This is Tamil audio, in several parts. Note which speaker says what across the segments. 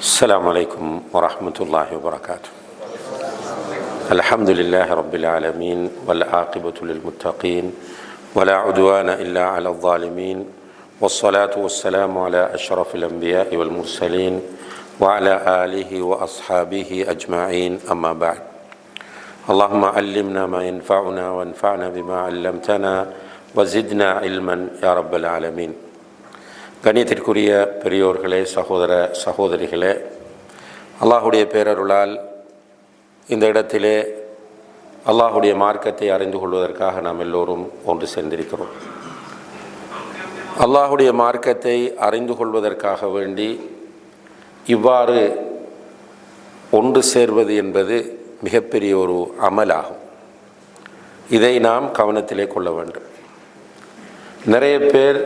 Speaker 1: السلام عليكم ورحمة الله وبركاته. الحمد لله رب العالمين والعاقبة للمتقين ولا عدوان إلا على الظالمين والصلاة والسلام على أشرف الأنبياء والمرسلين وعلى آله وأصحابه أجمعين أما بعد. اللهم علمنا ما ينفعنا وانفعنا بما علمتنا وزدنا علما يا رب العالمين. கண்ணியத்திற்குரிய பெரியோர்களே, சகோதர சகோதரிகளே, அல்லாஹுடைய பேரருளால் இந்த இடத்திலே அல்லாஹுடைய மார்க்கத்தை அறிந்து கொள்வதற்காக நாம் எல்லோரும் ஒன்று சேர்ந்திருக்கிறோம். அல்லாஹுடைய மார்க்கத்தை அறிந்து கொள்வதற்காக வேண்டி இவ்வாறு ஒன்று சேர்வது என்பது மிகப்பெரிய ஒரு அமலாகும். இதை நாம் கவனத்திலே கொள்ள வேண்டும். நிறைய பேர்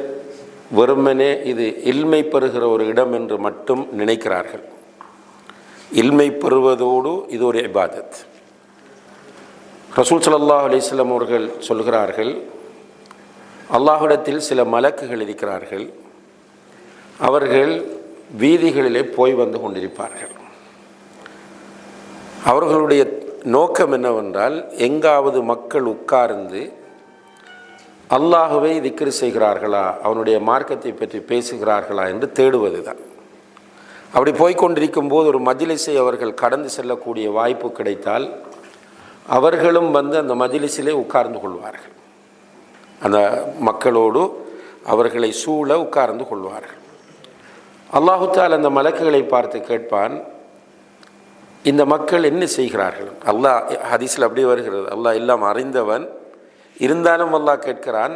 Speaker 1: வெறுமனே இது இல்மை பெறுகிற ஒரு இடம் என்று மட்டும் நினைக்கிறார்கள். இல்மை பெறுவதோடு இது ஒரு இபாதத். ரசூல் ஸல்லல்லாஹு அலைஹி வஸல்லம் அவர்கள் சொல்கிறார்கள், அல்லாஹ்விடத்தில் சில மலக்குகள் இருக்கிறார்கள். அவர்கள் வீதிகளிலே போய் வந்து கொண்டிருப்பார்கள். அவர்களுடைய நோக்கம் என்னவென்றால், எங்காவது மக்கள் உட்கார்ந்து அல்லாஹுவை திக்ர் செய்கிறார்களா, அவனுடைய மார்க்கத்தை பற்றி பேசுகிறார்களா என்று தேடுவது தான். அப்படி போய்கொண்டிருக்கும் போது ஒரு மஜ்லிஸை அவர்கள் கடந்து செல்லக்கூடிய வாய்ப்பு கிடைத்தால் அவர்களும் வந்து அந்த மஜ்லிஸிலே உட்கார்ந்து கொள்வார்கள். அந்த மக்களோடு அவர்களை சூழ உட்கார்ந்து கொள்வார்கள். அல்லாஹு தஆலா அந்த மலக்குகளை பார்த்து கேட்பான், இந்த மக்கள் என்ன செய்கிறார்கள்? அல்லாஹ் ஹதீஸில் அப்படி வருகிறது, அல்லாஹ் எல்லாம் அறிந்தவன், இருந்தாலும் அல்லாஹ் கேட்கிறான்,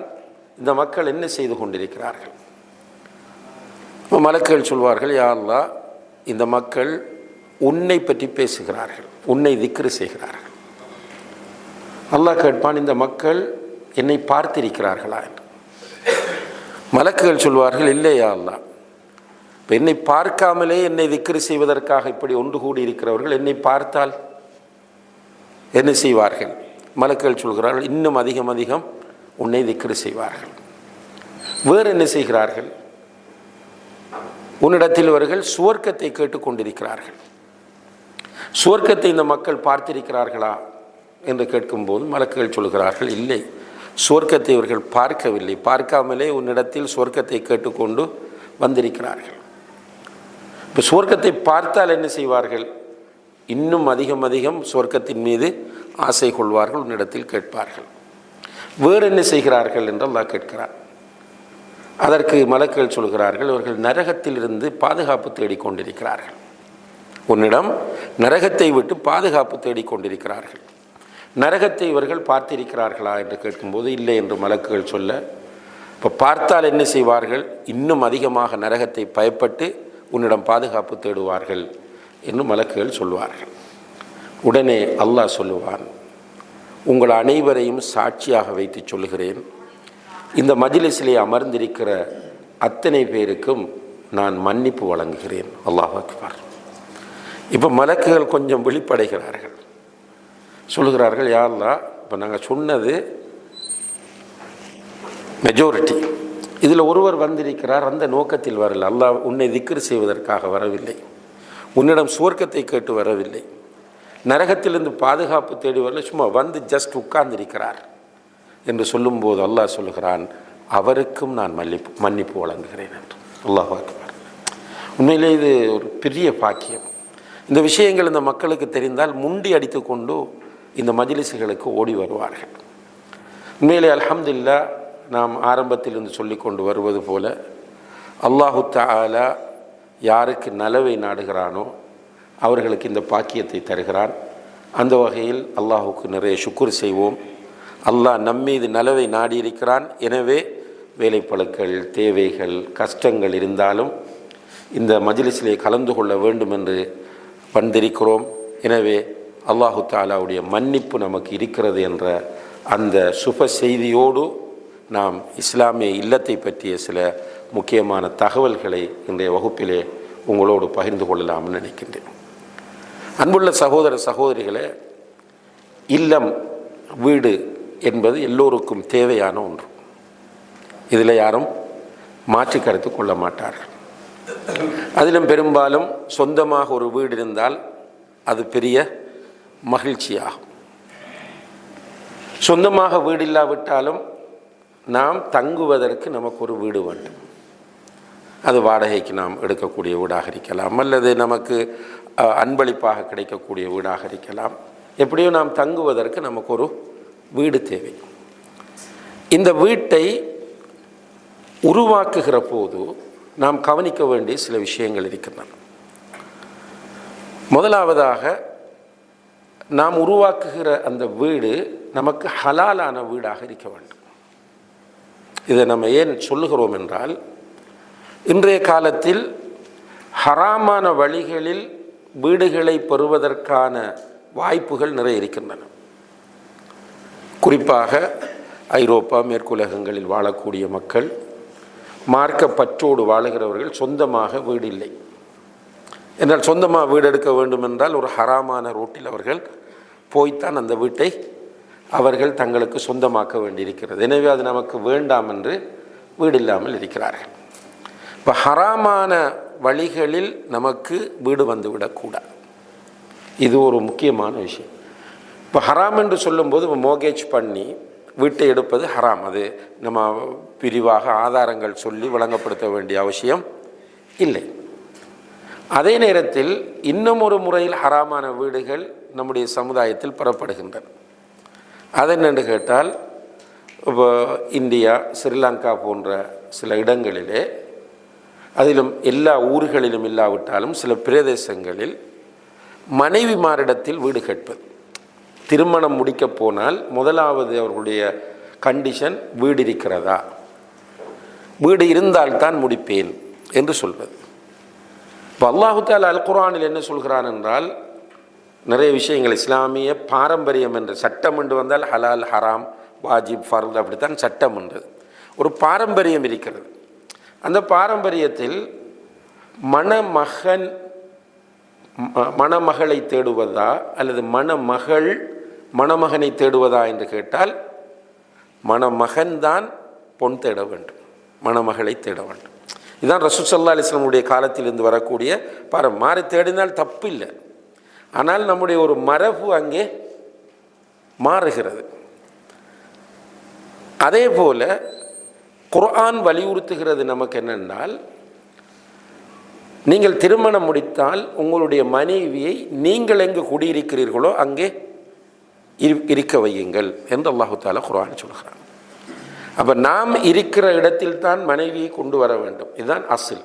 Speaker 1: இந்த மக்கள் என்ன செய்து கொண்டிருக்கிறார்கள்? மலக்குகள் சொல்வார்கள், யா அல்லாஹ், இந்த மக்கள் உன்னை பற்றி பேசுகிறார்கள், உன்னை திக்ரு செய்கிறார்கள். அல்லாஹ் கேட்பான், இந்த மக்கள் என்னை பார்த்திருக்கிறார்களா என்று. மலக்குகள் சொல்வார்கள், இல்லை யா அல்லாஹ், இப்போ என்னை பார்க்காமலே என்னை திக்ரு செய்வதற்காக இப்படி ஒன்று கூடி இருக்கிறவர்கள் என்னை பார்த்தால் என்ன செய்வார்கள்? மலக்குகள் சொல்கிறார்கள், இன்னும் அதிகம் அதிகம் உன்னை திக்ரு செய்வார்கள். வேறு என்ன செய்கிறார்கள்? உன்னிடத்தில் அவர்கள் சுவர்க்கத்தை கேட்டுக்கொண்டிருக்கிறார்கள். சுவர்க்கத்தை இந்த மக்கள் பார்த்திருக்கிறார்களா என்று கேட்கும்போது மலக்குகள் சொல்கிறார்கள், இல்லை, சுவர்க்கத்தை இவர்கள் பார்க்கவில்லை, பார்க்காமலே உன்னிடத்தில் சுவர்க்கத்தை கேட்டுக்கொண்டு வந்திருக்கிறார்கள். இப்போ சுவர்க்கத்தை பார்த்தால் என்ன செய்வார்கள்? இன்னும் அதிகம் அதிகம் சுவர்க்கத்தின் மீது ஆசை கொள்வார்கள், உன்னிடத்தில் கேட்பார்கள். வேறு என்ன செய்கிறார்கள் என்று அல்லாஹ் கேட்கிறார். அதற்கு மலக்குகள் சொல்கிறார்கள், இவர்கள் நரகத்திலிருந்து பாதுகாப்பு தேடிக்கொண்டிருக்கிறார்கள். உன்னிடம் நரகத்தை விட்டு பாதுகாப்பு தேடிக்கொண்டிருக்கிறார்கள். நரகத்தை இவர்கள் பார்த்திருக்கிறார்களா என்று கேட்கும்போது இல்லை என்று மலக்குகள் சொல்ல, இப்போ பார்த்தால் என்ன செய்வார்கள்? இன்னும் அதிகமாக நரகத்தை பயப்பட்டு உன்னிடம் பாதுகாப்பு தேடுவார்கள் என்று மலக்குகள் சொல்வார்கள். உடனே அல்லாஹ் சொல்லுவான், உங்கள் அனைவரையும் சாட்சியாக வைத்து சொல்லுகிறேன், இந்த மஜ்லிஸிலே அமர்ந்திருக்கிற அத்தனை பேருக்கும் நான் மன்னிப்பு வழங்குகிறேன். அல்லாஹ் அக்பர். இப்போ மலக்குகள் கொஞ்சம் விழிப்படைகிறார்கள். சொல்லுகிறார்கள், யா அல்லாஹ், இப்போ நாங்கள் சொன்னது மெஜாரிட்டி, இதில் ஒருவர் வந்திருக்கிறார், அந்த நோக்கத்தில் வரல. அல்லாஹ் உன்னை திக்ர் செய்வதற்காக வரவில்லை, உன்னிடம் சுவர்க்கத்தை கேட்டு வரவில்லை, நரகத்திலிருந்து பாதுகாப்பு தேடி வரல, சும்மா வந்து ஜஸ்ட் உட்கார்ந்திருக்கிறார் என்று சொல்லும்போது அல்லாஹ் சொல்லுகிறான், அவருக்கும் நான் மன்னிப்பு வழங்குகிறேன் என்று. அல்லாஹ் அக்பர். உண்மையிலே இது ஒரு பெரிய பாக்கியம். இந்த விஷயங்கள் இந்த மக்களுக்கு தெரிந்தால் முண்டி அடித்து கொண்டு இந்த மஜ்லிஸுகளுக்கு ஓடி வருவார்கள். உண்மையிலே அல்ஹம்துலில்லாஹ், நாம் ஆரம்பத்திலிருந்து சொல்லி கொண்டு வருவது போல அல்லாஹு தஆலா யாருக்கு நலவை நாடுகிறானோ அவர்களுக்கு இந்த பாக்கியத்தை தருகிறான். அந்த வகையில் அல்லாஹுக்கு நிறைய ஷுக்குர் செய்வோம். அல்லாஹ் நம்மீது நலவை நாடியிருக்கிறான். எனவே வேலைப்பளுக்கள், தேவைகள், கஷ்டங்கள் இருந்தாலும் இந்த மஜ்லிஸிலே கலந்து கொள்ள வேண்டும் என்று வந்திருக்கிறோம். எனவே அல்லாஹு தஆலாவுடைய மன்னிப்பு நமக்கு இருக்கிறது என்ற அந்த சுப செய்தியோடு நாம் இஸ்லாமிய இல்லத்தை பற்றிய சில முக்கியமான தகவல்களை இன்றைய வகுப்பிலே உங்களோடு பகிர்ந்து கொள்ளலாம்னு நினைக்கின்றேன். அன்புள்ள சகோதர சகோதரிகளே, இல்லம், வீடு என்பது எல்லோருக்கும் தேவையான ஒன்று. இதில் யாரும் மாற்று கருத்து கொள்ள மாட்டார்கள். அதிலும் பெரும்பாலும் சொந்தமாக ஒரு வீடு இருந்தால் அது பெரிய மகிழ்ச்சியாகும். சொந்தமாக வீடு இல்லாவிட்டாலும் நாம் தங்குவதற்கு நமக்கு ஒரு வீடு வேண்டும். அது வாடகைக்கு நாம் எடுக்கக்கூடிய வீடாக இருக்கலாம், அல்லது நமக்கு அன்பளிப்பாக கிடைக்கக்கூடிய வீடாக இருக்கலாம். எப்படியோ நாம் தங்குவதற்கு நமக்கு ஒரு வீடு தேவை. இந்த வீட்டை உருவாக்குகிற போது நாம் கவனிக்க வேண்டிய சில விஷயங்கள் இருக்கின்றன. முதலாவதாக, நாம் உருவாக்குகிற அந்த வீடு நமக்கு ஹலாலான வீடாக இருக்க வேண்டும். இதை நம்ம ஏன் சொல்லுகிறோம் என்றால், இன்றைய காலத்தில் ஹராமான வழிகளில் வீடுகளை பெறுவதற்கான வாய்ப்புகள் நிறைய இருக்கின்றன. குறிப்பாக ஐரோப்பா, மேற்குலகங்களில் வாழக்கூடிய மக்கள், மார்க்க பற்றோடு வாழுகிறவர்கள் சொந்தமாக வீடு இல்லை என்றால், சொந்தமாக வீடு எடுக்க வேண்டும் என்றால் ஒரு ஹராமான ரோட்டில் அவர்கள் போய்த்தான் அந்த வீட்டை அவர்கள் தங்களுக்கு சொந்தமாக்க வேண்டியிருக்கிறது. எனவே அது நமக்கு வேண்டாம் என்று வீடு இல்லாமல் இருக்கிறார்கள். இப்போ ஹராமான வழிகளில் நமக்கு வீடு வந்துவிடக்கூடாது. இது ஒரு முக்கியமான விஷயம். இப்போ ஹராம் என்று சொல்லும்போது இப்போ மோர்கேஜ் பண்ணி வீட்டை எடுப்பது ஹராம். அது நம்ம பிரிவாக ஆதாரங்கள் சொல்லி வழங்கப்படுத்த வேண்டிய அவசியம் இல்லை. அதே நேரத்தில் இன்னும் ஒரு முறையில் ஹராமான வீடுகள் நம்முடைய சமுதாயத்தில் பெறப்படுகின்றன. அது என்னென்று கேட்டால், இப்போ இந்தியா, ஸ்ரீலங்கா போன்ற சில இடங்களிலே, அதிலும் எல்லா ஊர்களிலும் இல்லாவிட்டாலும் சில பிரதேசங்களில் மனைவிமாரிடத்தில் வீடு கேட்பது. திருமணம் முடிக்க போனால் முதலாவது அவர்களுடைய கண்டிஷன் வீடு இருக்கிறதா, வீடு இருந்தால்தான் முடிப்பேன் என்று சொல்வது. இப்போ அல்லாஹு தஆலா அல் குர்ஆனில் என்ன சொல்கிறான் என்றால், நிறைய விஷயங்கள் இஸ்லாமிய பாரம்பரியம் என்ற சட்டம் என்று வந்தால் ஹலால், ஹராம், வாஜிப், ஃபர்த் அப்படித்தான் சட்டம் என்றது. ஒரு பாரம்பரியம் இருக்கிறது. அந்த பாரம்பரியத்தில் மணமகளை தேடுவதா அல்லது மணமகனை தேடுவதா என்று கேட்டால், மணமகன்தான் பொன் தேட வேண்டும், மணமகளை தேட வேண்டும். இதுதான் ரசூல் ஸல்லல்லாஹு அலைஹி வஸல்லம் காலத்தில் இருந்து வரக்கூடிய மாறி தேடினால் தப்பு இல்லை. ஆனால் நம்முடைய ஒரு மரபு அங்கே மாறுகிறது. அதே போல குர்ஆன் வலியுறுத்துகிறது நமக்கு என்னென்றால், நீங்கள் திருமணம் முடித்தால் உங்களுடைய மனைவியை நீங்கள் எங்கு குடியிருக்கிறீர்களோ அங்கே இருக்க வையுங்கள் என்று அல்லாஹு தஆலா குர்ஆன் சொல்கிறான். அப்போ நாம் இருக்கிற இடத்தில் தான் மனைவியை கொண்டு வர வேண்டும். இதுதான் அசில்.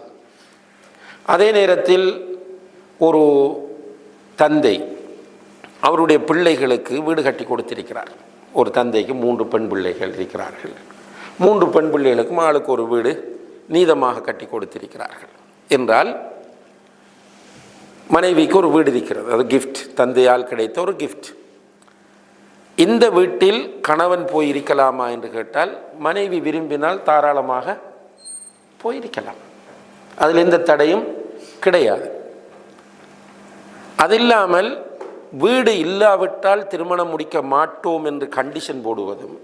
Speaker 1: அதே நேரத்தில் ஒரு தந்தை அவருடைய பிள்ளைகளுக்கு வீடு கட்டி கொடுத்திருக்கிறார். ஒரு தந்தைக்கு 3 பெண் பிள்ளைகள் இருக்கிறார்கள். 3 பெண் பிள்ளைகளுக்கும் ஆளுக்கு ஒரு வீடு நீதமாக கட்டி கொடுத்திருக்கிறார்கள் என்றால், மனைவிக்கு ஒரு வீடு இருக்கிறது. அது கிஃப்ட், தந்தையால் கிடைத்த ஒரு கிஃப்ட். இந்த வீட்டில் கணவன் போயிருக்கலாமா என்று கேட்டால், மனைவி விரும்பினால் தாராளமாக போயிருக்கலாம். அதில் எந்த தடையும் கிடையாது. அதில்லாமல் வீடு இல்லாவிட்டால் திருமணம் முடிக்க மாட்டோம் என்று கண்டிஷன் போடுவதும்,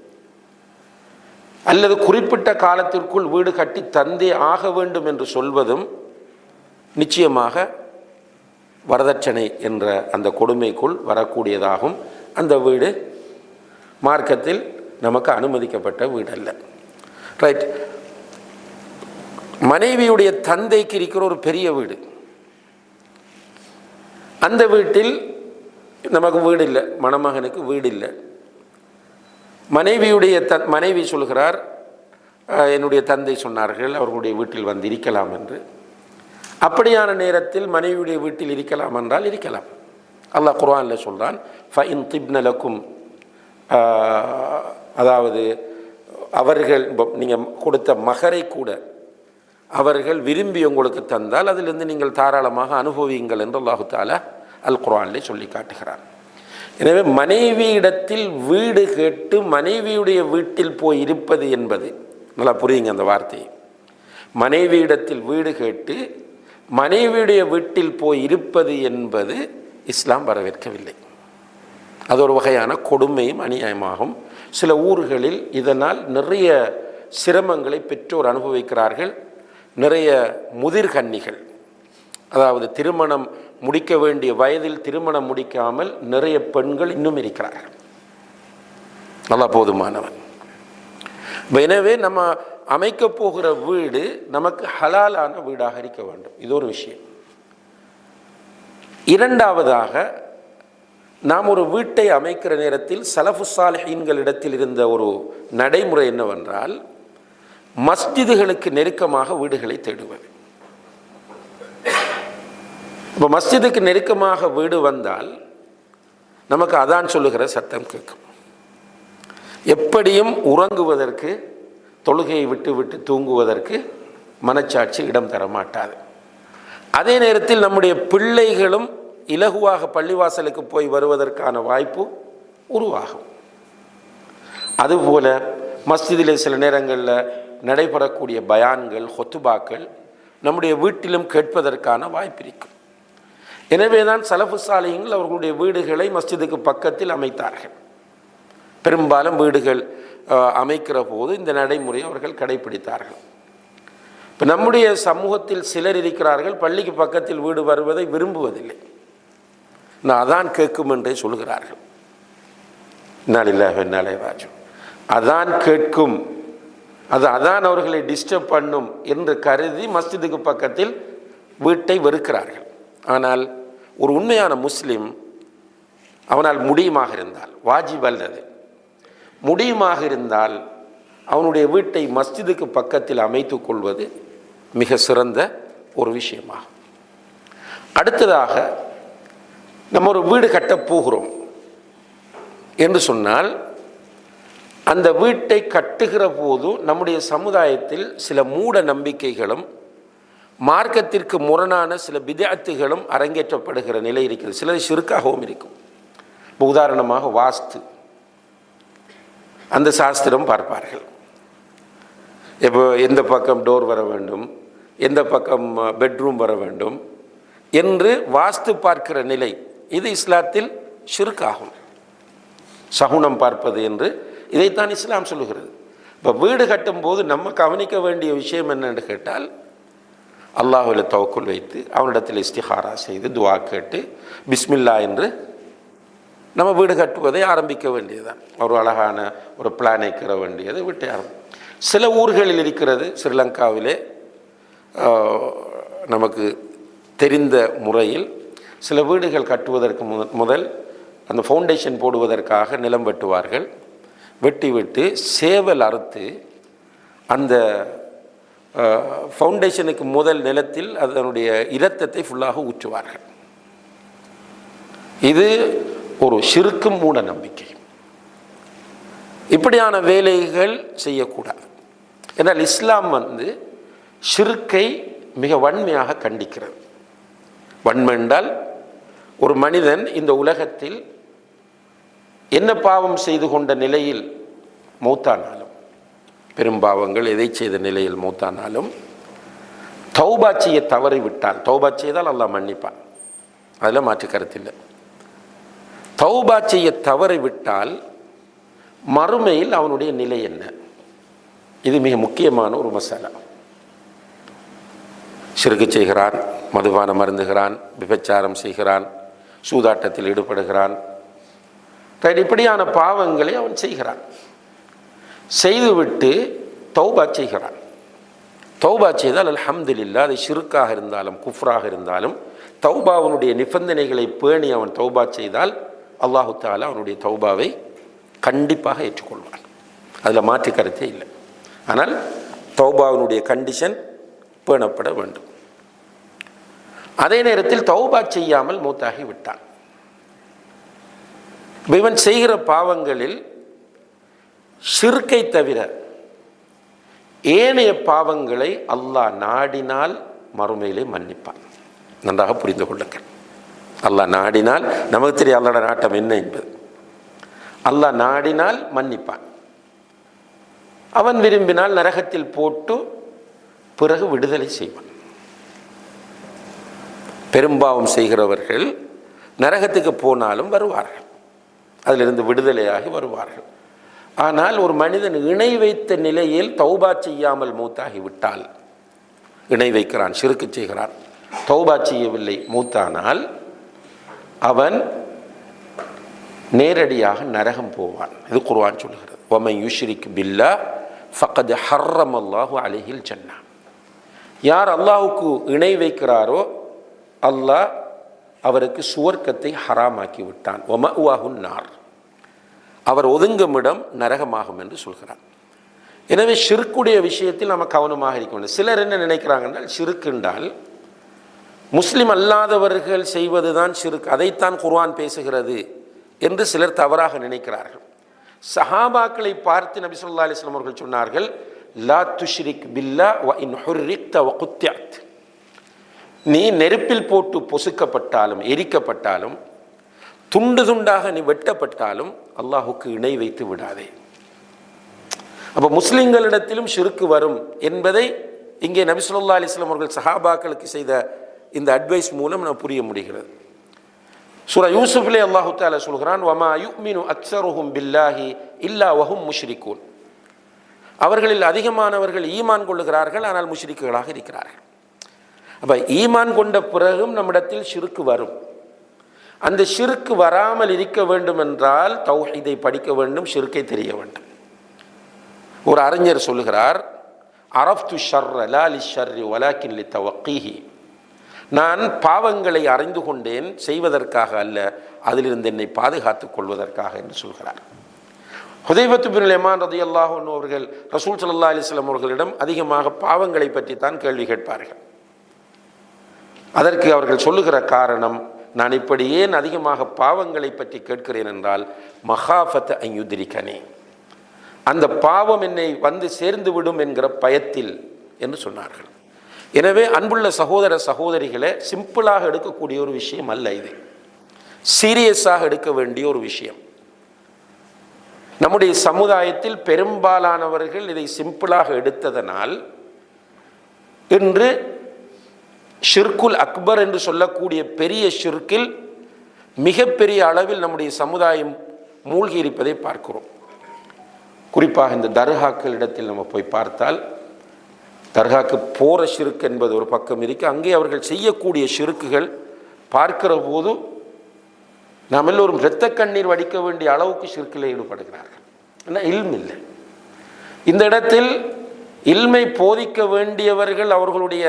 Speaker 1: அல்லது குறிப்பிட்ட காலத்திற்குள் வீடு கட்டி தந்தே ஆக வேண்டும் என்று சொல்வதும் நிச்சயமாக வரதட்சணை என்ற அந்த கொடுமைக்குள் வரக்கூடியதாகும். அந்த வீடு மார்க்கத்தில் நமக்கு அனுமதிக்கப்பட்ட வீடு அல்ல. ரைட். மனைவியுடைய தந்தைக்கு இருக்கிற ஒரு பெரிய வீடு, அந்த வீட்டில் நமக்கு வீடு இல்லை, மணமகனுக்கு வீடு இல்லை. மனைவி சொல்கிறார், என்னுடைய தந்தை சொன்னார்கள் அவர்களுடைய வீட்டில் வந்து இருக்கலாம் என்று. அப்படியான நேரத்தில் மனைவியுடைய வீட்டில் இருக்கலாம் என்றால் இருக்கலாம். அல்லாஹ் குர்ஆனில் சொல்றான், ஃபஇன் திப்ன லக்கும், அதாவது அவர்கள் நீங்கள் கொடுத்த மகரை கூட அவர்கள் விரும்பி உங்களுக்கு தந்தால் அதிலிருந்து நீங்கள் தாராளமாக அனுபவியுங்கள் என்று அல்லாஹு தஆலா அல் குர்ஆனிலே சொல்லி காட்டுகிறார். எனவே மனைவியிடத்தில் வீடு கேட்டு மனைவியுடைய வீட்டில் போய் இருப்பது என்பது, நல்லா புரியுங்க அந்த வார்த்தையை, மனைவியிடத்தில் வீடு கேட்டு மனைவியுடைய வீட்டில் போய் இருப்பது என்பது இஸ்லாம் வரவேற்கவில்லை. அது ஒரு வகையான கொடுமையும் அநியாயமாகும். சில ஊர்களில் இதனால் நிறைய சிரமங்களை பெற்றோர் அனுபவிக்கிறார்கள். நிறைய முதிர்கன்னிகள், அதாவது திருமணம் முடிக்க வேண்டிய வயதில் திருமணம் முடிக்காமல் நிறைய பெண்கள் இன்னும் இருக்கிறார்கள். நல்லா போதுமானவன். எனவே நம்ம அமைக்க போகிற வீடு நமக்கு ஹலாலான வீடாக இருக்க வேண்டும். இது ஒரு விஷயம். இரண்டாவதாக, நாம் ஒரு வீட்டை அமைக்கிற நேரத்தில் சலஃபு சாலிஹீன்களிடத்தில் இருந்த ஒரு நடைமுறை என்னவென்றால், மஸ்ஜிதுகளுக்கு நெருக்கமாக வீடுகளை தேடுவது. இப்போ மஸ்ஜிதுக்கு நெருக்கமாக வீடு வந்தால் நமக்கு அதான் சொல்லுகிற சத்தம் கேட்கும். எப்படியும் உறங்குவதற்கு, தொழுகையை விட்டு விட்டு தூங்குவதற்கு மனச்சாட்சி இடம் தர மாட்டாது. அதே நேரத்தில் நம்முடைய பிள்ளைகளும் இலகுவாக பள்ளிவாசலுக்கு போய் வருவதற்கான வாய்ப்பு உருவாகும். அதுபோல மஸ்ஜிதிலே சில நேரங்களில் நடைபெறக்கூடிய பயான்கள், ஹொத்துபாக்கள் நம்முடைய வீட்டிலும் கேட்பதற்கான வாய்ப்பு இருக்கும். எனவே தான் சலஃபு சாலிஹீன்கள் அவர்களுடைய வீடுகளை மஸ்ஜிதுக்கு பக்கத்தில் அமைத்தார்கள். பெரும்பாலும் வீடுகள் அமைக்கிற போது இந்த நடைமுறையை அவர்கள் கடைபிடித்தார்கள். இப்போ நம்முடைய சமூகத்தில் சிலர் இருக்கிறார்கள், பள்ளிக்கு பக்கத்தில் வீடு வருவதை விரும்புவதில்லை. நான் அதான் கேட்கும் என்றே சொல்கிறார்கள். இன்னாலில்லாஹி ராஜு, அதான் கேட்கும், அது அதான் அவர்களை டிஸ்டர்ப் பண்ணும் என்று கருதி மஸ்ஜிதுக்கு பக்கத்தில் வீட்டை வெறுக்கிறார்கள். ஆனால் ஒரு உண்மையான முஸ்லிம் அவனால் முடியுமாக இருந்தால், வாஜிப் அல்லது முடியுமாக இருந்தால், அவனுடைய வீட்டை மஸ்ஜிதுக்கு பக்கத்தில் அமைத்து கொள்வது மிக சிறந்த ஒரு விஷயமாகும். அடுத்ததாக, நம்ம ஒரு வீடு கட்டப் போகிறோம் என்று சொன்னால், அந்த வீட்டை கட்டுகிற போது நம்முடைய சமுதாயத்தில் சில மூட நம்பிக்கைகளும் மார்க்கத்திற்கு முரணான சில பிதஅத்துகளும் அரங்கேற்றப்படுகிற நிலை இருக்கிறது. சிலது ஷிர்காகவும் இருக்கும். உதாரணமாக வாஸ்து, அந்த சாஸ்திரம் பார்ப்பார்கள். இப்போ எந்த பக்கம் டோர் வர வேண்டும், எந்த பக்கம் பெட்ரூம் வர வேண்டும் என்று வாஸ்து பார்க்கிற நிலை, இது இஸ்லாத்தில் ஷிர்காகும். சகுனம் பார்ப்பது என்று இதைத்தான் இஸ்லாம் சொல்லுகிறது. இப்போ வீடு கட்டும்போது நம்ம கவனிக்க வேண்டிய விஷயம் என்னென்று கேட்டால், அல்லாஹ்வில் தவக்குல் வைத்து அவனிடத்தில் இஸ்திஹாரா செய்து துவா கேட்டு பிஸ்மில்லா என்று நம்ம வீடு கட்டுவதை ஆரம்பிக்க வேண்டியதுதான். ஒரு அழகான ஒரு பிளானை கிற வேண்டியது வீட்டை சில ஊர்களில் இருக்கிறது. ஸ்ரீலங்காவிலே நமக்கு தெரிந்த முறையில் சில வீடுகள் கட்டுவதற்கு முதல் அந்த ஃபவுண்டேஷன் போடுவதற்காக நிலம் வெட்டுவார்கள். வெட்டி விட்டு சேவல் அறுத்து அந்த ஃபவுண்டேஷனுக்கு முதல் நிலத்தில் அதனுடைய இரத்தத்தை ஃபுல்லாக ஊற்றுவார்கள். இது ஒரு ஷிர்க்கும் மூட நம்பிக்கை. இப்படியான வேலைகள் செய்யக்கூடாது. என்றால் இஸ்லாம் ஷிர்க்கை மிக வன்மையாக கண்டிக்கிறது. வன்மை என்றால், ஒரு மனிதன் இந்த உலகத்தில் என்ன பாவம் செய்து கொண்ட நிலையில் மௌத்தானாலும், பெரும்பாவங்கள் எதை செய்த நிலையில் மௌத்தானாலும், தௌபா செய்ய தவறிவிட்டால், தௌபா செய்தால் அல்லாஹ் மன்னிப்பான், அதில் மாற்று கருத்தில்லை. தௌபா செய்ய தவறிவிட்டால் மறுமையில் அவனுடைய நிலை என்ன? இது மிக முக்கியமான ஒரு மசாலா. ஷிர்க் செய்கிறான், மதுபானம் அருந்துகிறான், விபச்சாரம் செய்கிறான், சூதாட்டத்தில் ஈடுபடுகிறான், இப்படியான பாவங்களை அவன் செய்கிறான். செய்துவிட்டு தௌபா செய்கிறான். தௌபா செய்தால் அல்ஹம்துலில்லாஹ், அது ஷிர்க்காக இருந்தாலும் குஃப்ராக இருந்தாலும் தௌபாவுடைய நிபந்தனைகளை பேணி அவன் தௌபா செய்தால் அல்லாஹு தஆலா அவனுடைய தௌபாவை கண்டிப்பாக ஏற்றுக்கொள்வான். அதில் மாற்று கருத்தே இல்லை. ஆனால் தௌபாவினுடைய கண்டிஷன் பேணப்பட வேண்டும். அதே நேரத்தில் தௌபா செய்யாமல் மூத்தாகி விட்டான். இவன் செய்கிற பாவங்களில் ஷிர்க்கை தவிர ஏனைய பாவங்களை அல்லாஹ் நாடினால் மறுமையிலே மன்னிப்பான். நன்றாக புரிந்து கொள்ளுங்கள். அல்லாஹ் நாடினால், நமக்கு தெரியும் அல்லாஹ்வோட நாட்டம் என்ன என்பது. அல்லாஹ் நாடினால் மன்னிப்பான். அவன் விரும்பினால் நரகத்தில் போட்டு பிறகு விடுதலை செய்வான். பெரும்பாவம் செய்கிறவர்கள் நரகத்துக்கு போனாலும் வருவார்கள், அதிலிருந்து விடுதலையாகி வருவார்கள். ஆனால் ஒரு மனிதன் இணை வைத்த நிலையில் தௌபா செய்யாமல் மூத்தாகி விட்டால், இணை வைக்கிறான், ஷிர்க்கு செய்கிறான், தௌபா செய்யவில்லை, மூத்தானால் அவன் நேரடியாக நரகம் போவான். இது குர்ஆன் சொல்கிறது. வமன் யுஷ்ரிக் பில்லாஹ் ஃபக்கத் ஹர்ரமல்லாஹு அலைஹில் ஜன்னah. யார் அல்லாஹ்வுக்கு இணை வைக்கிறாரோ அல்லாஹ் அவருக்கு சுவர்க்கத்தை ஹராமாக்கி விட்டான். வமஅவாஹுன் நார், அவர் ஒதுங்குமிடம் நரகமாகும் என்று சொல்கிறார். எனவே ஷிர்க்குடைய விஷயத்தில் நம்ம கவனமாக இருக்க வேண்டும். சிலர் என்ன நினைக்கிறாங்கன்னா, ஷிர்க் என்றால் முஸ்லிம் அல்லாதவர்கள் செய்வதுதான் ஷிர்க், அதைத்தான் குர்ஆன் பேசுகிறது என்று சிலர் தவறாக நினைக்கிறார்கள். சஹாபாக்களை பார்த்து நபி ஸல்லல்லாஹு அலைஹி வஸல்லம் அவர்கள் சொன்னார்கள், லா துஷ்ரிக் பில்லாஹ் வ இன் ஹுர்ரிக்த வ குத்திஅத். நீ நெருப்பில் போட்டு பொசுக்கப்பட்டாலும் எரிக்கப்பட்டாலும் துண்டு துண்டாக நீ வெட்டப்பட்டாலும் அல்லாஹுக்கு இணை வைத்து விடாதே. அப்போ முஸ்லிம்களிடத்திலும் ஷிர்க்கு வரும் என்பதை இங்கே நபி ஸல்லல்லாஹு அலைஹி வஸல்லம் அவர்கள் சஹாபாக்களுக்கு செய்த இந்த அட்வைஸ் மூலம் நான் புரிய முடிகிறது. சூரா யூசுஃபிலே அல்லாஹு தஆலா சொல்கிறான், வமா யுமினு அக்ஸருஹும் பில்லாஹி இல்லா வஹும் முஷ்ரிகூன். அவர்களில் அதிகமானவர்கள் ஈமான் கொள்ளுகிறார்கள், ஆனால் முஷ்ரிக்குகளாக இருக்கிறார்கள். அப்போ ஈமான் கொண்ட பிறகும் நம்மிடத்தில் ஷிர்க்கு வரும். அந்த ஷிர்க்கு வராமல் இருக்க வேண்டும் என்றால் தௌஹீதை படிக்க வேண்டும், ஷிர்க்கை தெரிய வேண்டும். ஒரு அறிஞர் சொல்லுகிறார், அரஃப்து ஷர்ர லா லிஷ்ஷர்ரி வலாக்கின் லித்தவக்கீஹி. நான் பாவங்களை அறிந்து கொண்டேன், செய்வதற்காக அல்ல, அதிலிருந்து என்னை பாதுகாத்துக் கொள்வதற்காக என்று சொல்கிறார். ஹுதைபத்து பின் யமான் ரலியல்லாஹு அன்ஹு அவர்கள் ரசூல் ஸல்லல்லாஹு அலைஹி வஸல்லம் அவர்களிடம் அதிகமாக பாவங்களை பற்றி தான் கேள்வி கேட்பார்கள். அதற்கு அவர்கள் சொல்லுகிற காரணம், நான் இப்படி ஏன் அதிகமாக பாவங்களை பற்றி கேட்கிறேன் என்றால், மகாஃபத அன் யுத்ரிகனி, அந்த பாவம் என்னை வந்து சேர்ந்து விடும் என்கிற பயத்தில் என்று சொன்னார்கள். எனவே அன்புள்ள சகோதர சகோதரிகளை, சிம்பிளாக எடுக்கக்கூடிய ஒரு விஷயம் அல்ல இது, சீரியஸாக எடுக்க வேண்டிய ஒரு விஷயம். நம்முடைய சமுதாயத்தில் பெரும்பாலானவர்கள் இதை சிம்பிளாக எடுத்ததனால் இன்று ஷிர்குல் அக்பர் என்று சொல்லக்கூடிய பெரிய ஷிர்கில் மிகப்பெரிய அளவில் நம்முடைய சமுதாயம் மூழ்கி இருப்பதை பார்க்கிறோம். குறிப்பாக இந்த தர்காக்களிடத்தில் நம்ம போய் பார்த்தால், தர்காக்கு போகிற ஷிர்க் என்பது ஒரு பக்கம் இருக்கு, அங்கே அவர்கள் செய்யக்கூடிய ஷிர்க்குகள் பார்க்கிற போது நாம் எல்லோரும் இரத்த கண்ணீர் வடிக்க வேண்டிய அளவுக்கு ஷிர்க்கில் ஈடுபடுகிறார்கள். ஆனால் இல்ம் இல்லை. இந்த இடத்தில் இல்மை போதிக்க வேண்டியவர்கள் அவர்களுடைய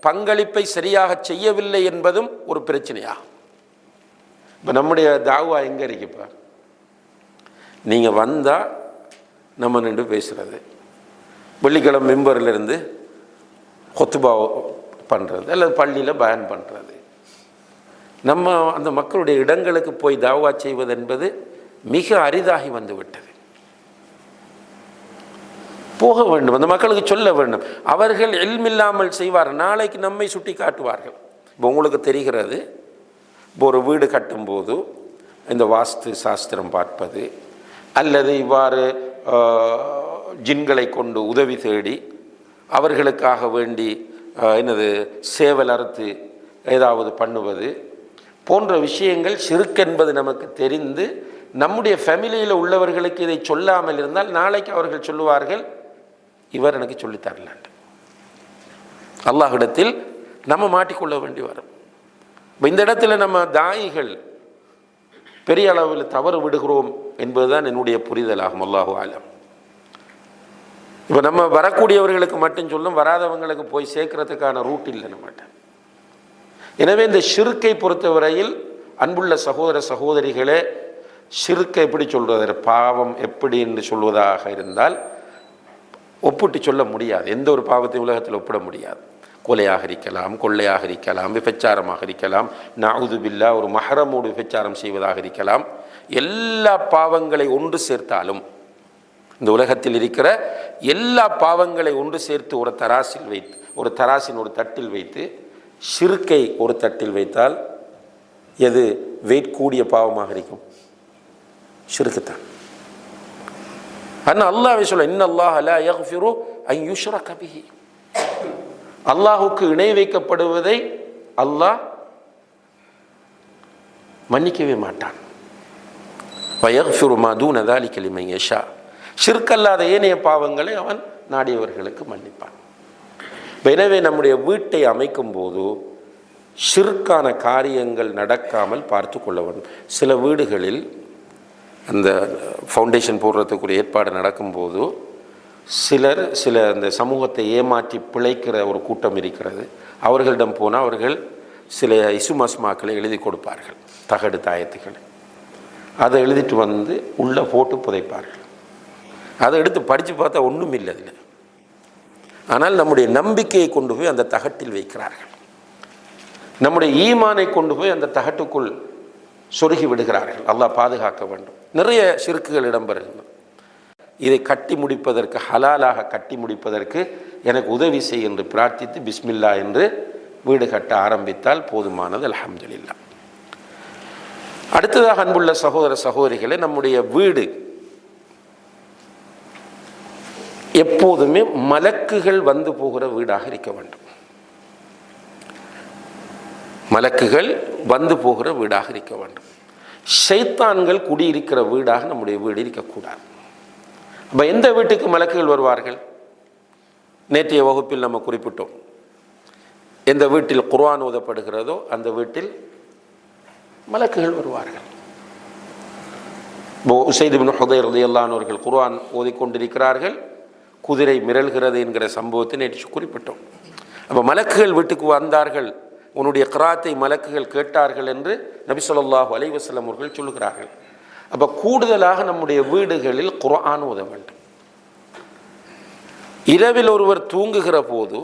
Speaker 1: பங்களிப்பை சரியாக செய்யவில்லை என்பதும் ஒரு பிரச்சனையாகும். இப்போ நம்முடைய தாவா எங்கே இருக்குப்பா, நீங்கள் வந்தால் நம்ம நின்று பேசுகிறது, வெள்ளிக்கிழமை மெம்பர்லேருந்து கொத்துபா பண்ணுறது அல்லது பள்ளியில் பயன் பண்ணுறது, நம்ம அந்த மக்களுடைய இடங்களுக்கு போய் தாவா செய்வது என்பது மிக அரிதாகி வந்து விட்டது. போக வேண்டும், அந்த மக்களுக்கு சொல்ல வேண்டும். அவர்கள் இல்மில்லாமல் செய்வார், நாளைக்கு நம்மை சுட்டி காட்டுவார்கள். இப்போ உங்களுக்கு தெரிகிறது, இப்போ ஒரு வீடு கட்டும்போது இந்த வாஸ்து சாஸ்திரம் பார்ப்பது அல்லது இவ்வாறு ஜின்களை கொண்டு உதவி தேடி அவர்களுக்காக வேண்டி சேவல் அறுத்து ஏதாவது பண்ணுவது போன்ற விஷயங்கள் ஷிர்க் என்பது நமக்கு தெரிந்து நம்முடைய ஃபேமிலியில் உள்ளவர்களுக்கு இதை சொல்லாமல் இருந்தால் நாளைக்கு அவர்கள் சொல்லுவார்கள், இவர் எனக்கு சொல்லித்தரலான். அல்லாஹ்விடத்தில் நம்ம மாட்டிக்கொள்ள வேண்டி வரும். இந்த இடத்துல நம்ம தாயிகள் பெரிய அளவில் தவறு விடுகிறோம் என்பதுதான் என்னுடைய புரிதலாகும். அல்லாஹு ஆலம். இப்போ நம்ம வரக்கூடியவர்களுக்கு மட்டும் சொல்லும், வராதவங்களுக்கு போய் சேர்க்கறதுக்கான ரூட் இல்லை நம்மகிட்ட. எனவே இந்த ஷிர்க்கை பொறுத்தவரையில் அன்புள்ள சகோதர சகோதரிகளே, ஷிர்க்கை எப்படி சொல்வது, பாவம் எப்படி என்று சொல்வதாக இருந்தால் ஒப்பிட்டு சொல்ல முடியாது. எந்த ஒரு பாவத்தை உலகத்தில் ஒப்பிட முடியாது. கொலையாக இருக்கலாம், கொள்ளையாக இருக்கலாம், விபச்சாரமாக இருக்கலாம், நஅூது பில்லாஹ் ஒரு மஹரமோடு விபச்சாரம் செய்வதாக இருக்கலாம். எல்லா பாவங்களை ஒன்று சேர்த்தாலும், இந்த உலகத்தில் இருக்கிற எல்லா பாவங்களை ஒன்று சேர்த்து ஒரு தராசில் வைத்து, ஒரு தராசின் ஒரு தட்டில் வைத்து ஷிர்க்கை ஒரு தட்டில் வைத்தால் எது வெயிட் கூடிய பாவமாக இருக்கும்? ஷிர்க்கு தான். ஆனால் அல்லாஹ்வே சொல்ல, இன்னல்லாஹ லா யக்ஃபிரு அன் யுஷ்ரக பிஹி, அல்லாஹுக்கு இணை வைக்கப்படுவதை அல்லாஹ் மன்னிக்கவே மாட்டான். வயக்ஃபிரு மா தூன ذلك لمن يشاء, ஷிர்க் அல்லாத ஏனைய பாவங்களை அவன் நாடியவர்களுக்கு மன்னிப்பான். எனவே நம்முடைய வீட்டை அமைக்கும் போது ஷிர்கான காரியங்கள் நடக்காமல் பார்த்து கொள்ள வேண்டும். சில வீடுகளில் அந்த ஃபவுண்டேஷன் போடுறதுக்குரிய ஏற்பாடு நடக்கும்போது சில அந்த சமூகத்தை ஏமாற்றி பிழைக்கிற ஒரு கூட்டம் இருக்கிறது. அவர்களிடம் போனால் அவர்கள் சில இசுமஸ்மாக்களை எழுதி கொடுப்பார்கள், தகடு தாயத்துக்கள். அதை எழுதிட்டு வந்து உள்ளே போட்டு புதைப்பார்கள். அதை எடுத்து படித்து பார்த்தா ஒன்றும் இல்லை அதில். ஆனால் நம்முடைய நம்பிக்கையை கொண்டு போய் அந்த தகட்டில் வைக்கிறார்கள். நம்முடைய ஈமானை கொண்டு போய் அந்த தகட்டுக்குள் சொருகி விடுகிறார்கள். அல்லாஹ் பாதுகாக்க வேண்டும். நிறைய ஷிர்க்குகள் இடம்பெறுகின்றன. இதை கட்டி முடிப்பதற்கு, ஹலாலாக கட்டி முடிப்பதற்கு எனக்கு உதவி செய் என்று பிரார்த்தித்து பிஸ்மில்லா என்று வீடு கட்ட ஆரம்பித்தால் போதுமானது. அல்ஹம்துலில்லாஹ். அடுத்ததாக அன்புள்ள சகோதர சகோதரிகளே, நம்முடைய வீடு எப்போதுமே மலக்குகள் வந்து போகிற வீடாக இருக்க வேண்டும். மலக்குகள் வந்து போகிற வீடாக இருக்க வேண்டும். ஷைத்தான்கள் குடியிருக்கிற வீடாக நம்முடைய வீடு இருக்கக்கூடாது. அப்போ எந்த வீட்டுக்கு மலக்குகள் வருவார்கள்? நேற்றைய வகுப்பில் நம்ம குறிப்பிட்டோம். எந்த வீட்டில் குர்ஆன் ஓதப்படுகிறதோ அந்த வீட்டில் மலக்குகள் வருவார்கள். உஸைத் இப்னு ஹுதைர் ரலியல்லாஹு அன்ஹு அவர்கள் குர்ஆன் ஓதிக்கொண்டிருக்கிறார்கள். குதிரை மிரள்கிறது என்கிற சம்பவத்தை நேற்று குறிப்பிட்டோம். அப்போ மலக்குகள் வீட்டுக்கு வந்தார்கள், உன்னுடைய கிராத்தை மலக்குகள் கேட்டார்கள் என்று நபி ஸல்லல்லாஹு அலைஹி வஸல்லம் அவர்கள் சொல்லுகிறார்கள். அப்போ கூடுதலாக நம்முடைய வீடுகளில் குர்ஆன் ஓத வேண்டும். இரவில் ஒருவர் தூங்குகிற போது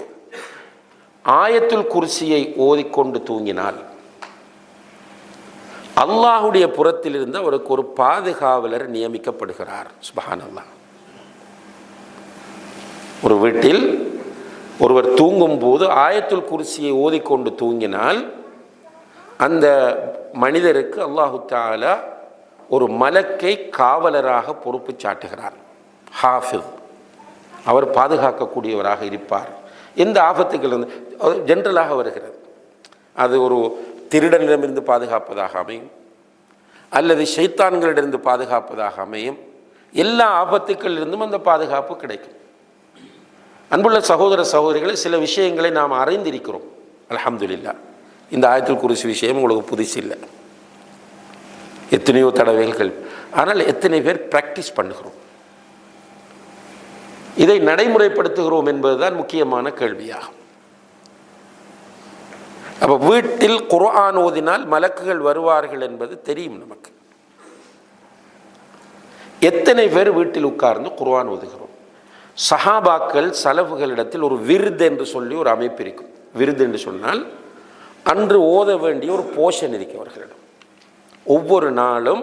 Speaker 1: ஆயத்துல் குர்சியை ஓதிக்கொண்டு தூங்கினால் அல்லாஹுடைய புறத்திலிருந்து அவருக்கு ஒரு பாதுகாவலர் நியமிக்கப்படுகிறார். சுப்ஹானல்லாஹ். ஒரு வீட்டில் ஒருவர் தூங்கும் போது ஆயத்துல் குர்சியை ஓதிக்கொண்டு தூங்கினால் அந்த மனிதருக்கு அல்லாஹு தஆலா ஒரு மலக்கை காவலராக பொறுப்பு சாட்டுகிறார். ஹாஃபிஸ், அவர் பாதுகாக்கக்கூடியவராக இருப்பார். எந்த ஆபத்துகள் வந்து ஜென்ரலாக வருகிறது, அது ஒரு திருடனிடமிருந்து பாதுகாப்பதாக அமையும், அல்லது ஷைத்தான்களிடமிருந்து பாதுகாப்பதாக அமையும். எல்லா ஆபத்துக்களிலிருந்தும் அந்த பாதுகாப்பு கிடைக்கும். அன்புள்ள சகோதர சகோதரிகளை, சில விஷயங்களை நாம் அறிந்திருக்கிறோம். அல்ஹம்துலில்லாஹ். இந்த ஆயத்துல் குர்சி விஷயம் உங்களுக்கு புதுசு இல்லை, எத்தனையோ தடவைகள். ஆனால் எத்தனை பேர் பிராக்டிஸ் பண்ணுகிறோம், இதை நடைமுறைப்படுத்துகிறோம் என்பதுதான் முக்கியமான கேள்வியாகும். அப்போ வீட்டில் குர்ஆன் ஓதினால் மலக்குகள் வருவார்கள் என்பது தெரியும் நமக்கு. எத்தனை பேர் வீட்டில் உட்கார்ந்து குர்ஆன் ஓதுகிறோம்? சஹாபாக்கள் சலஃபுகளிடத்தில் ஒரு விருது என்று சொல்லி ஒரு அமைப்பு இருக்கும். விருது என்று சொன்னால் அன்று ஓத வேண்டிய ஒரு போஷன் இருக்கு அவர்களிடம். ஒவ்வொரு நாளும்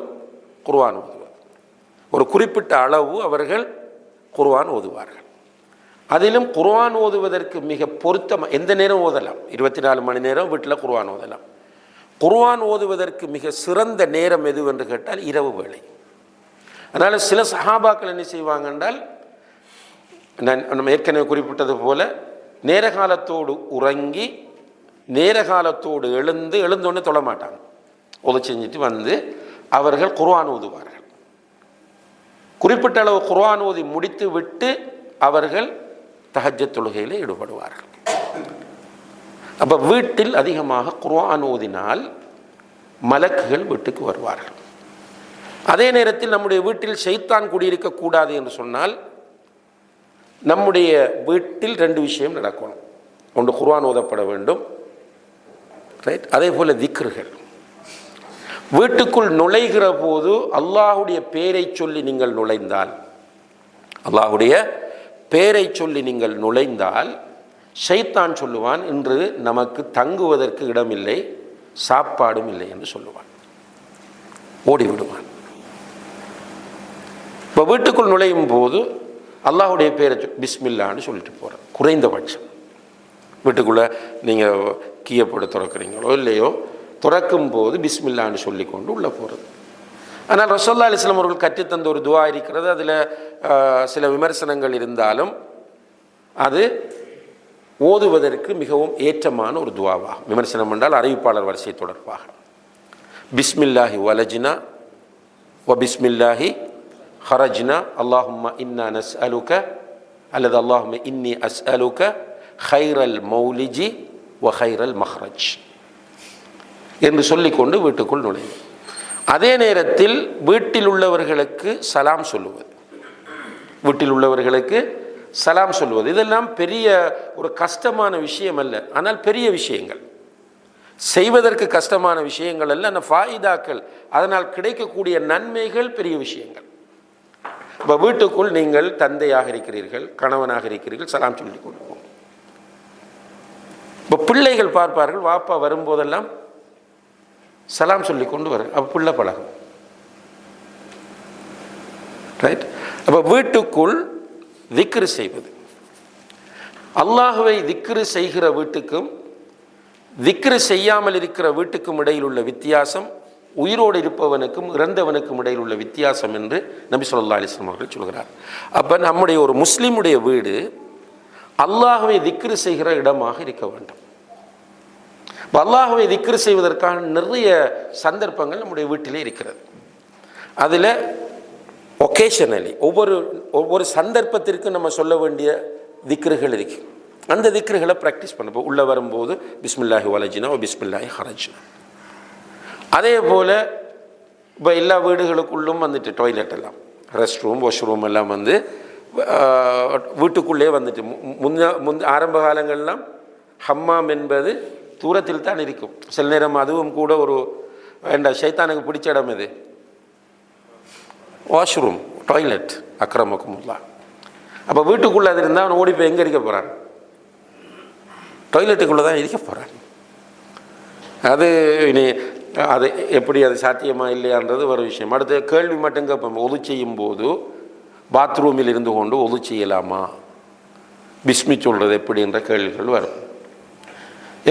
Speaker 1: குர்ஆன் ஓதுவார். ஒரு குறிப்பிட்ட அளவு அவர்கள் குர்ஆன் ஓதுவார்கள். அதிலும் குர்ஆன் ஓதுவதற்கு மிக பொருத்தமாக எந்த நேரம் ஓதலாம், 24 மணி நேரம் வீட்டில் குர்ஆன் ஓதலாம். குர்ஆன் ஓதுவதற்கு மிக சிறந்த நேரம் எதுவென்று கேட்டால் இரவு வேளை. அதனால் சில சஹாபாக்கள் என்ன செய்வாங்க என்றால், நம்ம ஏற்கனவே குறிப்பிட்டது போல நேர காலத்தோடு உறங்கி நேர காலத்தோடு எழுந்தோன்னு தொழ மாட்டாங்க. ஓத செஞ்சுட்டு வந்து அவர்கள் குர்ஆன் ஓதுவார்கள். குறிப்பிட்ட அளவு குர்ஆன் ஓதி முடித்து விட்டு அவர்கள் தஹஜ்ஜத் தொழுகையில் ஈடுபடுவார்கள். அப்போ வீட்டில் அதிகமாக குர்ஆன் ஓதினால் மலக்குகள் வீட்டுக்கு வருவார்கள். அதே நேரத்தில் நம்முடைய வீட்டில் ஷைத்தான் குடியிருக்கக்கூடாது என்று சொன்னால் நம்முடைய வீட்டில் 2 விஷயம் நடக்கணும். ஒன்று குர்ஆன் ஓதப்பட வேண்டும், ரைட். அதே போல் திக்ருகள். வீட்டுக்குள் நுழைகிற போது அல்லாஹுடைய பேரை சொல்லி நீங்கள் நுழைந்தால், அல்லாஹுடைய பேரை சொல்லி நீங்கள் நுழைந்தால் ஷைத்தான் சொல்லுவான், இன்று நமக்கு தங்குவதற்கு இடமில்லை, சாப்பாடும் இல்லை என்று சொல்லுவான், ஓடிவிடுவான். இப்போ வீட்டுக்குள் நுழையும் போது அல்லாஹுடைய பேரை பிஸ்மில்லான்னு சொல்லிட்டு போகிறேன். குறைந்தபட்சம் வீட்டுக்குள்ளே நீங்கள் கீயை போட்டு திறக்கிறீங்களோ இல்லையோ, திறக்கும் போது பிஸ்மில்லான்னு சொல்லி கொண்டு உள்ளே போகிறது. ஆனால் ரசூலுல்லாஹி அலைஹி வஸல்லம் அவர்கள் கற்றுத்தந்த ஒரு துவா இருக்கிறது. அதில் சில விமர்சனங்கள் இருந்தாலும் அது ஓதுவதற்கு மிகவும் ஏற்றமான ஒரு துவாவாகும். விமர்சனம் என்றால் அறிவிப்பாளர் வரிசை தொடர்பாக. பிஸ்மில்லாஹி வலஜ்னா வ பிஸ்மில்லாஹி ஹரஜ்னா அல்லாஹும்ம இன்னா நஸ்அலுக அல்லது அல்லாஹும்ம இன்னி அஸ்அலுக ஹைரல் மௌலிஜி வ ஹைரல் மஹ்ரஜ் என்று சொல்லிக்கொண்டு வீட்டுக்குள் நுழையும். அதே நேரத்தில் வீட்டில் உள்ளவர்களுக்கு சலாம் சொல்லுவது, வீட்டில் உள்ளவர்களுக்கு சலாம் சொல்லுவது, இதெல்லாம் பெரிய ஒரு கஷ்டமான விஷயம் அல்ல. ஆனால் பெரிய விஷயங்கள், செய்வதற்கு கஷ்டமான விஷயங்கள் அல்ல, அந்த ஃபாயிதாக்கள், அதனால் கிடைக்கக்கூடிய நன்மைகள் பெரிய விஷயங்கள். இப்போ வீட்டுக்குள் நீங்கள் தந்தையாக இருக்கிறீர்கள், கணவனாக இருக்கிறீர்கள், சலாம் சொல்லி கொடுப்போம். இப்போ பிள்ளைகள் பார்ப்பார்கள், வாப்பா வரும்போதெல்லாம் சலாம் சொல்லி கொண்டு வர, அப்போ பிள்ளை பழகும். ரைட்? அப்போ வீட்டுக்குள் திக்ரு செய்வது, அல்லாஹுவை திக்ரு செய்கிற வீட்டுக்கும் திக்ரு செய்யாமல் இருக்கிற வீட்டுக்கும் இடையில் உள்ள வித்தியாசம், உயிரோடு இருப்பவனுக்கும் இறந்தவனுக்கும் இடையில் உள்ள வித்தியாசம் என்று நபி ஸல்லல்லாஹு அலைஹி வஸல்லம் அவர்கள் சொல்கிறார். அப்போ நம்முடைய ஒரு முஸ்லீமுடைய வீடு அல்லாஹுவை திக்ரு செய்கிற இடமாக இருக்க வேண்டும். அல்லாஹுவை திக்ரு செய்வதற்கான நிறைய சந்தர்ப்பங்கள் நம்முடைய வீட்டிலே இருக்கிறது. அதில் ஒகேஷனலி ஒவ்வொரு சந்தர்ப்பத்திற்கு நம்ம சொல்ல வேண்டிய திக்ருகள் இருக்கு. அந்த திக்ருகளை ப்ராக்டிஸ் பண்ண, இப்போ உள்ளே வரும்போது பிஸ்மில்லாஹி வலஜினா பிஸ்மில்லாஹி ஹரஜ்னா. அதே போல் இப்போ எல்லா வீடுகளுக்குள்ளும் வந்துட்டு டாய்லெட் எல்லாம், ரெஸ்ட் ரூம், வாஷ்ரூம் எல்லாம் வந்து வீட்டுக்குள்ளே வந்துட்டு ஆரம்ப காலங்கள்லாம் ஹம்மாம் என்பது தூரத்தில் தான் இருக்கும். சில நேரம் அதுவும் கூட ஒரு ஷைத்தானுக்கு பிடிச்ச இடம் எது? Washroom, toilet. அக்ரமக்குமுல்லா. அப்போ வீட்டுக்குள்ளே அது இருந்தால் அவன் ஓடி போய் எங்கே இருக்க போகிறான்? டாய்லெட்டுக்குள்ளே தான் இருக்க போகிறான். அது இனி அது எப்படி அது சாத்தியமா இல்லையான்றது ஒரு விஷயம். அடுத்த கேள்வி மட்டும் கேட்போம், ஒது செய்யும் போது பாத்ரூமில் இருந்து கொண்டு ஒது செய்யலாமா, பிஸ்மி சொல்கிறது எப்படின்ற கேள்விகள் வரும்.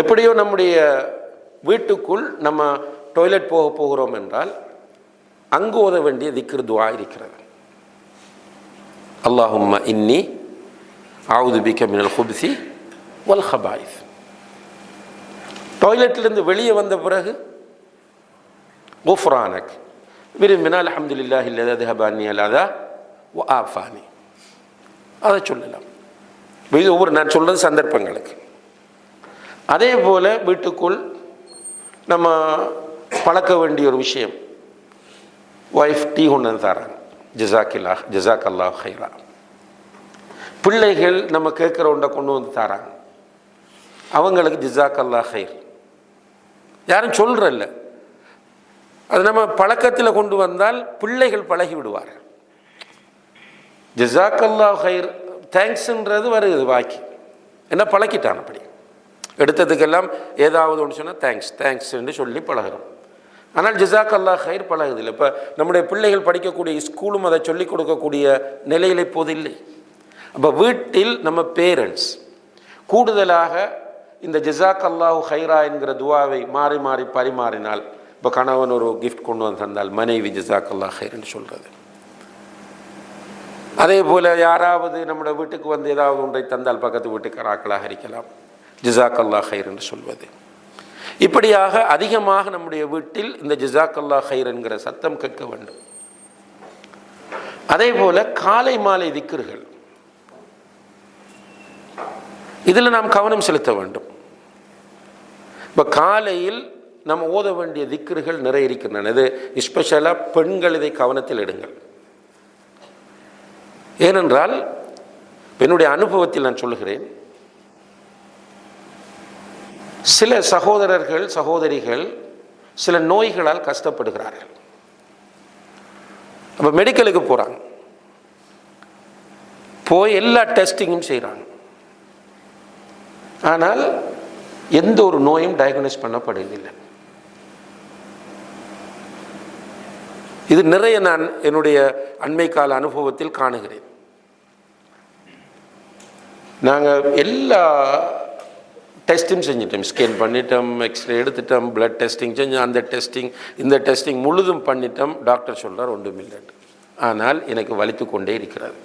Speaker 1: எப்படியோ நம்முடைய வீட்டுக்குள் நம்ம டாய்லெட் போகிறோம் என்றால் அங்கு ஓத வேண்டிய திக்ர் துஆ இருக்கிறது. அல்லாஹும்ம இன்னி அஊது பிக மினல் குப்ஸி வல் ஹபாயிஸ். டாய்லெட்டிலிருந்து வெளியே வந்த பிறகு குஃப்ரானக் விரும்பினால் அல்ஹம்துலில்லாஹி அல்லதி அத்ஹப அன்னி அல்-அதா வ ஆஃபானி, அதை சொல்லலாம். இது ஒவ்வொரு நான் சொல்கிறது சந்தர்ப்பங்களுக்கு. அதே போல் வீட்டுக்குள் நம்ம பழக்க வேண்டிய ஒரு விஷயம், ஒய்ஃப் டீ கொண்டு வந்து தராங்க, ஜஸாக் அல்லாஹ் ஹைரா. பிள்ளைகள் நம்ம கேட்குற ஒன்றை கொண்டு வந்து தராங்க, அவங்களுக்கு ஜஸாக் அல்லாஹ் ஹைர். யாரும் சொல்கிறல்ல, அது நம்ம பழக்கத்தில் கொண்டு வந்தால் பிள்ளைகள் பழகி விடுவார்கள். ஜஸாக் அல்லாஹ் ஹைர், தேங்க்ஸுன்றது வருது வாக்கி, என்ன பழக்கிட்டான். அப்படி எடுத்ததுக்கெல்லாம் ஏதாவது ஒன்று சொன்னால் தேங்க்ஸ் என்று சொல்லி பழகிறோம். ஆனால் ஜஸாக் அல்லாஹ் ஹைர் பழகுதில்லை. இப்போ நம்முடைய பிள்ளைகள் படிக்கக்கூடிய ஸ்கூலும் அதை சொல்லிக் கொடுக்கக்கூடிய நிலையில் இப்போது இல்லை. அப்போ வீட்டில் நம்ம பேரண்ட்ஸ் கூடுதலாக இந்த ஜஸாக் அல்லாஹு ஹைரா என்கிற துவாவை மாறி மாறி பரிமாறினால், இப்போ கணவன் ஒரு கிஃப்ட் கொண்டு வந்து தந்தால் மனைவி ஜஸாக் அல்லாஹ் ஹைர்னு சொல்கிறது. அதே போல் யாராவது நம்முடைய வீட்டுக்கு வந்து ஏதாவது ஒன்றை தந்தால் பக்கத்து வீட்டுக்காராக்களாக இருக்கலாம், ஜஸாக் அல்லாஹ் ஹைர் என்று சொல்வது. இப்படியாக அதிகமாக நம்முடைய வீட்டில் இந்த ஜஸாக் அல்லாஹ் ஹைர் என்கிற சத்தம் கேட்க வேண்டும். அதே போல காலை மாலை திக்ருகள், இதில் நாம் கவனம் செலுத்த வேண்டும். இப்போ காலையில் நம்ம ஓத வேண்டிய திக்ருகள் நிறைய இருக்கின்றன. இது எஸ்பெஷலாக பெண்கள் இதை கவனத்தில் எடுங்கள். ஏனென்றால் என்னுடைய அனுபவத்தில் நான் சொல்லுகிறேன், சில சகோதரர்கள் சகோதரிகள் சில நோய்களால் கஷ்டப்படுகிறார்கள். அப்போ மெடிக்கலுக்கு போகிறாங்க, போய் எல்லா டெஸ்டிங்கும் செய்கிறாங்க. ஆனால் எந்த ஒரு நோயும் டயக்னோஸ் பண்ணப்படுவதில்லை. இது நிறைய நான் என்னுடைய அண்மை கால அனுபவத்தில் காணுகிறேன். நாங்கள் எல்லா டெஸ்ட்டும் செஞ்சிட்டோம், ஸ்கேன் பண்ணிட்டோம், எக்ஸ்ரே எடுத்துட்டோம், பிளட் டெஸ்டிங் செஞ்சோம், அந்த டெஸ்டிங் இந்த டெஸ்டிங் முழுதும் பண்ணிட்டோம். டாக்டர் சொல்கிறார் ஒன்றுமில்லை. ஆனால் எனக்கு வலித்து கொண்டே இருக்கிறது,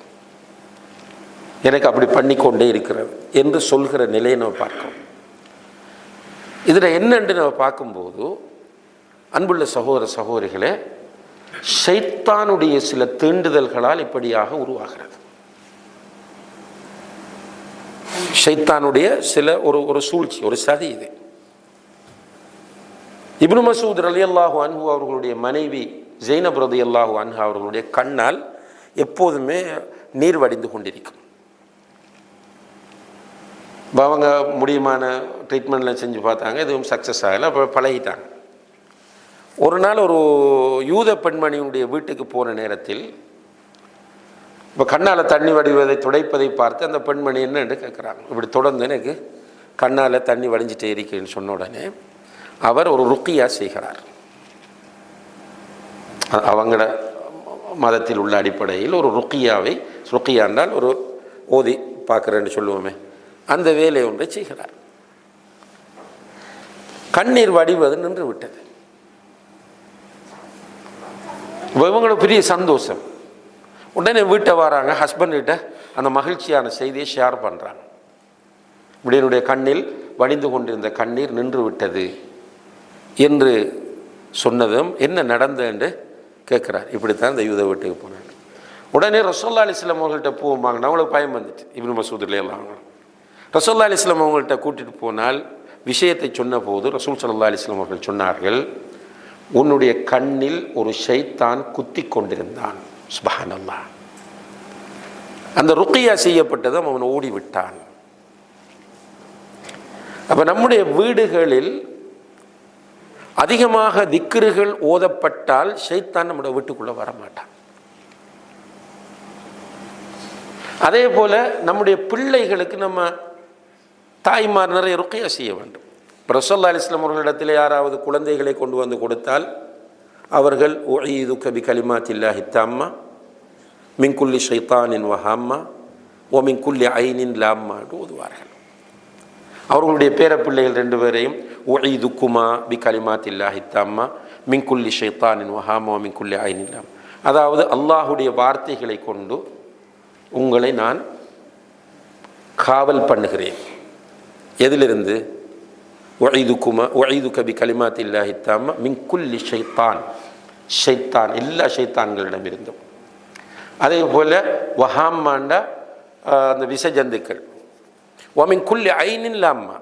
Speaker 1: எனக்கு அப்படி பண்ணிக்கொண்டே இருக்கிறது என்று சொல்கிற நிலையை நம்ம பார்க்கிறோம். இதில் என்னென்று நம்ம பார்க்கும்போது, அன்புள்ள சகோதர சகோதரிகளே, ஷைத்தானுடைய சில தீண்டுதல்களால் இப்படியாக உருவாகிறது. ஷைத்தானுடைய சில ஒரு சூழ்ச்சி, ஒரு சதி இது. இப்னு மசூத் ரலியல்லாஹு அன்ஹு அவர்களுடைய மனைவி ஜெய்னப் ரலியல்லாஹு அன்ஹா அவர்களுடைய கண்ணால் எப்போதுமே நீர் வடிந்து கொண்டிருக்கும். அவங்க முடியுமான ட்ரீட்மெண்ட்லாம் செஞ்சு பார்த்தாங்க, எதுவும் சக்ஸஸ் ஆகலை. அப்போ பழகிட்டாங்க. ஒரு நாள் ஒரு யூத பெண்மணியினுடைய வீட்டுக்கு போன நேரத்தில் இப்போ கண்ணால் தண்ணி வடிவதை துடைப்பதை பார்த்து அந்த பெண்மணி என்னன்னு கேட்குறாங்க. இப்படி தொடர்ந்து எனக்கு கண்ணால் தண்ணி வடிஞ்சிட்டே இருக்கேன்னு சொன்ன உடனே அவர் ஒரு ருக்கியா செய்கிறார். அவங்கள மதத்தில் உள்ள அடிப்படையில் ஒரு ருக்கியா என்றால் ஒரு ஓதி பார்க்குறேன்னு சொல்லுவோமே, அந்த வேலை ஒன்றை செய்கிறார். கண்ணீர் வடிவது நின்று விட்டது. இவங்களுக்கு பெரிய சந்தோஷம். உடனே வீட்டை வராங்க, ஹஸ்பண்ட்கிட்ட அந்த மகிழ்ச்சியான செய்தியை ஷேர் பண்ணுறாங்க. இப்படி என்னுடைய கண்ணில் வடிந்து கொண்டிருந்த கண்ணீர் நின்று விட்டது என்று சொன்னதும் என்ன நடந்ததுன்னு கேட்குறார். இப்படித்தான் இந்த யூத வீட்டுக்கு போனாங்க. உடனே ரசூலுல்லாஹி அலைஹி வஸல்லம் அவங்கள்ட்ட போவாங்க. அவங்களுக்கு பயம் வந்துச்சு. இப்னு மசூத் எல்லாம் ரசூலுல்லாஹி அலைஹி வஸல்லம் அவங்கள்ட்ட கூட்டிகிட்டு போனால் விஷயத்தை சொன்ன போது ரசூல் ஸல்லல்லாஹு அலைஹி வஸல்லம் அவர்கள் சொன்னார்கள், உன்னுடைய கண்ணில் ஒரு ஷைத்தான் குத்தி கொண்டிருந்தான். சுப்ஹானல்லாஹ். அந்த ருக்கியா செய்யப்பட்டதும் அவன் ஓடிவிட்டான். அப்போ நம்முடைய வீடுகளில் அதிகமாக திக்ருகள் ஓதப்பட்டால் ஷைத்தான் நம்முடைய வீட்டுக்குள்ளே வரமாட்டான். அதே போல நம்முடைய பிள்ளைகளுக்கு நம்ம தாய்மார் நிறைய ருக்கியா செய்ய வேண்டும். ரசூலுல்லாஹி அலைஹி வஸல்லம் அவர்களிடத்தில் யாராவது குழந்தைகளை கொண்டு வந்து கொடுத்தால் அவர்கள் உஈதுக பிகலிமாத்தில்லாஹி தம்மா மின் குல்லி ஷைத்தானின் வஹாம்மா ஓ மின் குல்லி ஐனின் லாம்மா என்று ஓதுவார்கள். அவர்களுடைய பேர பிள்ளைகள் ரெண்டு பேரையும் உஈதுக்குமா பிகலிமாத்தில்லாஹி தம்மா மின் குல்லி ஷைத்தானின் வஹாம்மா ஓ மின் குல்லி ஐனின் லாம், அதாவது அல்லாஹுடைய வார்த்தைகளை கொண்டு உங்களை நான் காவல் பண்ணுகிறேன். எதிலிருந்து? உஈதுக பிகலிமாத்தில்லாஹி தம்மா மின் குல்லி ஷைத்தான், எல்லா ஷைத்தான்களிடமிருந்தும். அதே போல் வஹாம்மாண்டா அந்த விசஜந்துக்கள், ஒமின் குல்லி ஐனின் லாம்மா,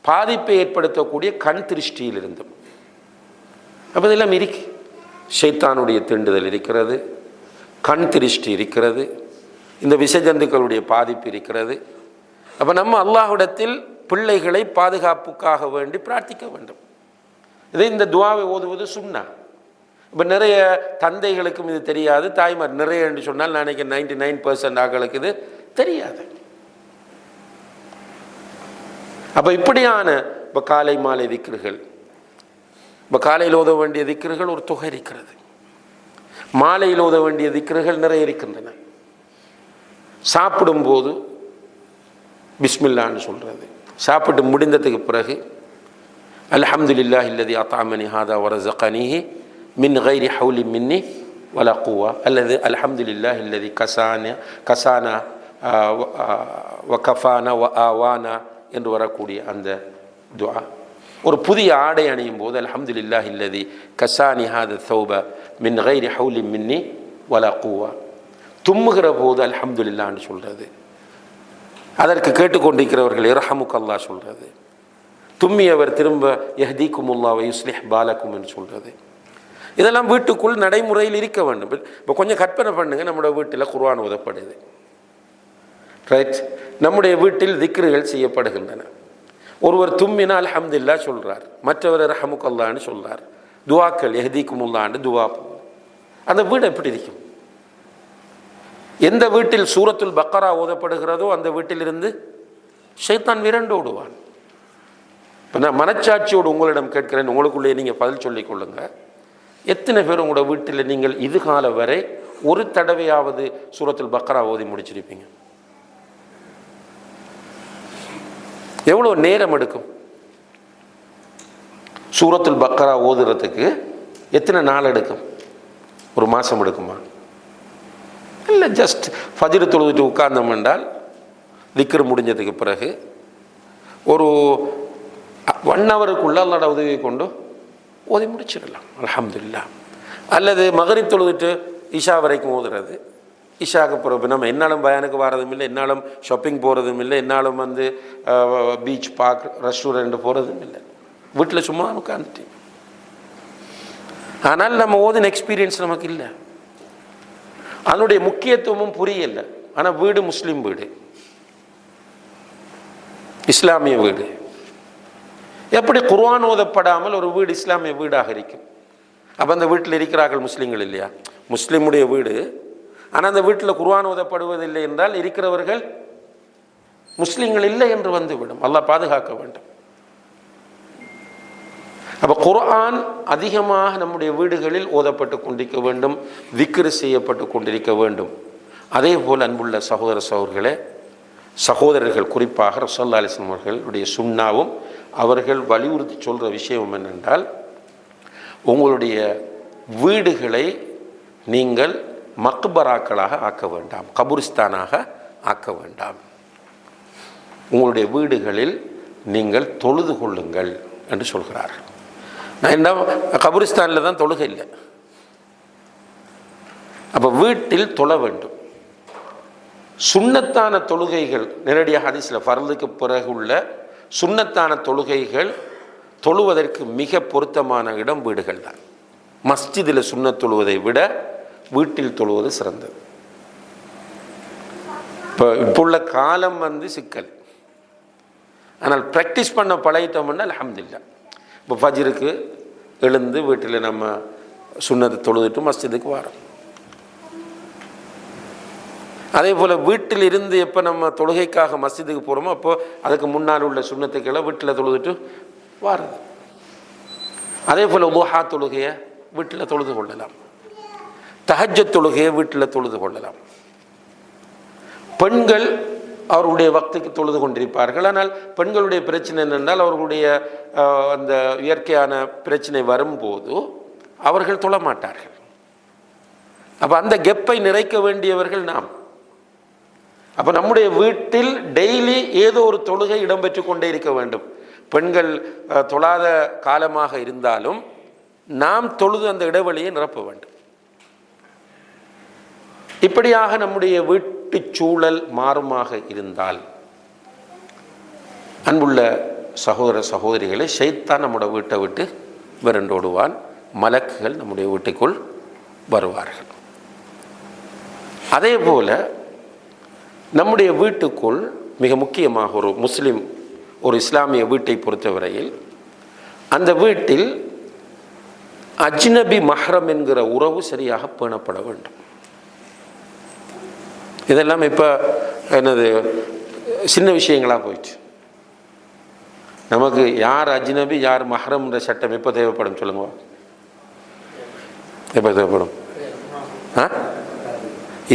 Speaker 1: பாதிப்பை ஏற்படுத்தக்கூடிய கண் திருஷ்டியிலிருந்தும். அப்போ இதெல்லாம் இருக்கு. ஷைத்தானுடைய தீண்டுதல் இருக்கிறது, கண் திருஷ்டி இருக்கிறது, இந்த விசஜந்துக்களுடைய பாதிப்பு இருக்கிறது. அப்போ நம்ம அல்லாஹ்விடத்தில் பிள்ளைகளை பாதுகாப்புக்காக வேண்டி பிரார்த்திக்க வேண்டும். இதை இந்த துஆவை ஓதுவது சுன்னா. இப்போ நிறைய தந்தைகளுக்கும் இது தெரியாது, தாய்மார் நிறைய என்று சொன்னால் நினைக்க 99% ஆக்களுக்கு இது தெரியாது. அப்போ இப்படியான இப்போ காலை மாலை திக்ருகள், இப்போ காலையில் ஓத வேண்டிய திக்ருகள் ஒரு தொகை இருக்கிறது, மாலையில் ஓத வேண்டிய திக்ருகள் நிறைய இருக்கின்றன. சாப்பிடும்போது பிஸ்மில்லான்னு சொல்கிறது, சாப்பிட்டு முடிந்ததுக்கு பிறகு அல்ஹம்துலில்லாஹி அல்லதி அத்அமனி ஹாதா வரஸகனிஹி மின் கைரி ஹவுலி மின்னி வலா குவா அல்லது அல்ஹம்துலில்லாஹி அல்லதி கசானா வ கஃபானா வ ஆவானா என்று வரக்கூடிய அந்த துஆ. ஒரு புதிய ஆடை அணியும் போது அல்ஹம்துலில்லாஹி அல்லதி கசானி ஹாதா தௌப மின் கைரி ஹவுலி மின்னி வலா குவா. தும்முகிற போது அல்ஹம்துலில்லாஹ்னு சொல்கிறது. அதற்கு கேட்டுக்கொண்டிருக்கிறவர்கள் இரஹமுக் அல்லாஹ் சொல்கிறது. தும்மியவர் திரும்ப யஹ்தீகுமுல்லாஹ் வ யுஸ்லிஹ் பாலக்கும் என்று சொல்கிறது. இதெல்லாம் வீட்டுக்குள் நடைமுறையில் இருக்க வேண்டும். இப்போ கொஞ்சம் கற்பனை பண்ணுங்க, நம்முடைய வீட்டில் குர்ஆன் ஓதப்படுது, ரைட்? நம்முடைய வீட்டில் திக்ருகள் செய்யப்படுகின்றன. ஒருவர் தும்மினா அல்ஹம்துலில்லாஹ் சொல்கிறார், மற்றவர் இரஹமுக் அல்லாஹ்னு சொல்கிறார், துஆக்கள் யஹ்தீகுமுல்லாஹ்னு துஆ. அந்த வீடு எப்படி இருக்கும்? எந்த வீட்டில் சூரத்துல் பக்கரா ஓதப்படுகிறதோ அந்த வீட்டிலிருந்து ஷைத்தான் விரண்டு ஓடுவான். இப்போ நான் மனச்சாட்சியோடு உங்களிடம் கேட்கிறேன், உங்களுக்குள்ளே நீங்கள் பதில் சொல்லிக் கொள்ளுங்க. எத்தனை பேர் உங்களோட வீட்டில் நீங்கள் இதுகால வரை ஒரு தடவையாவது சூரத்துல் பக்கரா ஓதி முடிச்சிருப்பீங்க? எவ்வளோ நேரம் எடுக்கும்? சூரத்துல் பக்கரா ஓதுறதுக்கு எத்தனை நாள் எடுக்கும்? ஒரு மாதம் எடுக்குமா? இல்லை, ஜஸ்ட் ஃபஜ்ர் தொழுதுட்டு உட்கார்ந்தோம் என்றால் திக்ர் முடிஞ்சதுக்கு பிறகு ஒரு 1 ஹவருக்குள்ள அல்லாஹ்வோட உதவியை கொண்டு ஓதி முடிச்சிடலாம் அல்ஹம்துலில்லாஹ். அல்லது மகரிப் தொழுதுட்டு இஷா வரைக்கும் ஓதுறது, இஷாக்கு பிறகு நம்ம என்னாலும் பயானுக்கு வரதும் இல்லை, என்னாலும் ஷாப்பிங் போகிறதும் இல்லை, என்னாலும் வந்து பீச் பார்க் ரெஸ்டாரண்ட் போகிறதும் இல்லை, வீட்டில் சும்மா உட்காந்துட்டு. ஆனால் நம்ம ஓதின எக்ஸ்பீரியன்ஸ் நமக்கு இல்லை, அதனுடைய முக்கியத்துவமும் புரியலை. ஆனால் வீடு முஸ்லீம் வீடு, இஸ்லாமிய வீடு. எப்படி குர்ஆன் ஓதப்படாமல் ஒரு வீடு இஸ்லாமிய வீடாக இருக்கும்? அப்போ அந்த வீட்டில் இருக்கிறார்கள் முஸ்லீம்கள் இல்லையா? முஸ்லீமுடைய வீடு, ஆனால் அந்த வீட்டில் குர்ஆன் ஓதப்படுவதில்லை என்றால் இருக்கிறவர்கள் முஸ்லீம்கள் இல்லை என்று வந்துவிடும். அல்லாஹ் பாதுகாக்க வேண்டும். அப்போ குர்ஆன் அதிகமாக நம்முடைய வீடுகளில் ஓதப்பட்டு கொண்டிருக்க வேண்டும், திக்ர் செய்யப்பட்டு கொண்டிருக்க வேண்டும். அதே போல் அன்புள்ள சகோதர சகோதரர்களே, சகோதரர்கள் குறிப்பாக ரசூலுல்லாஹி அலைஹி வஸல்லம் அவர்களுடைய சுன்னாவும் அவர்கள் வலியுறுத்தி சொல்கிற விஷயம் என்னென்றால், உங்களுடைய வீடுகளை நீங்கள் மக்பராக்களாக ஆக்க வேண்டாம், கபுரிஸ்தானாக ஆக்க வேண்டாம். உங்களுடைய வீடுகளில் நீங்கள் தொழுது கொள்ளுங்கள் என்று சொல்கிறார்கள். நான் என்ன, கபுரிஸ்தானில் தான் தொழுகை இல்லை. அப்போ வீட்டில் தொழ வேண்டும். சுன்னத்தான தொழுகைகள் நேரடியாக ஹதீஸில் ஃபர்லுக்கு பிறகு உள்ள சுன்னத்தான தொழுகைகள் தொழுவதற்கு மிக பொருத்தமான இடம் வீடுகள் தான். மஸ்ஜிதில் சுன்னத் தொழுவதை விட வீட்டில் தொழுவது சிறந்தது. இப்போ உள்ள காலம் வந்து சிக்கல், ஆனால் ப்ராக்டிஸ் பண்ண பழகிட்டோம்னா அல்ஹம்துலில்லாஹ். இப்போ ஃபஜ்ருக்கு எழுந்து வீட்டில் நம்ம சுன்னத்தை தொழுதுட்டு மஸ்ஜிதுக்கு வரோம். அதே போல் வீட்டில் இருந்து எப்போ நம்ம தொழுகைக்காக மஸ்ஜிதுக்கு போகிறோமோ அப்போ அதுக்கு முன்னால் உள்ள சுன்னத்துக்களை வீட்டில் தொழுதுட்டு வாருது. அதே போல் துஹா தொழுகையை வீட்டில் தொழுது கொள்ளலாம், தஹஜ்ஜத் தொழுகையை வீட்டில் தொழுது கொள்ளலாம். பெண்கள் அவர்களுடைய வக்துக்கு தொழுது கொண்டிருப்பார்கள். ஆனால் பெண்களுடைய பிரச்சனை என்னென்றால், அவர்களுடைய அந்த இயற்கையான பிரச்சனை வரும்போது அவர்கள் தொழ மாட்டார்கள். அப்போ அந்த கெப்பை நிறைக்க வேண்டியவர்கள் நாம். அப்போ நம்முடைய வீட்டில் டெய்லி ஏதோ ஒரு தொழுகை இடம்பெற்று கொண்டே இருக்க வேண்டும். பெண்கள் தொழாத காலமாக இருந்தாலும் நாம் தொழுது அந்த இடைவெளியை நிரப்ப வேண்டும். இப்படியாக நம்முடைய வீட்டு சூழல் மாறுமாக இருந்தால், அன்புள்ள சகோதர சகோதரிகளை, ஷைத்தான் நம்முடைய வீட்டை விட்டு விரண்டோடுவான், மலக்குகள் நம்முடைய வீட்டுக்குள் வருவார்கள். அதே போல நம்முடைய வீட்டுக்குள் மிக முக்கியமாக ஒரு முஸ்லிம், ஒரு இஸ்லாமிய வீட்டை பொறுத்தவரையில் அந்த வீட்டில் அஜ்னபி மஹ்ரம் என்கிற உறவு சரியாக பேணப்பட வேண்டும். இதெல்லாம் இப்போ என்னது சின்ன விஷயங்களாக போயிடுச்சு. நமக்கு யார் அஜ்னபி யார் மஹ்ரம்ன்ற சட்டம் எப்போ தேவைப்படும் சொல்லுங்க? எப்போ தேவைப்படும்?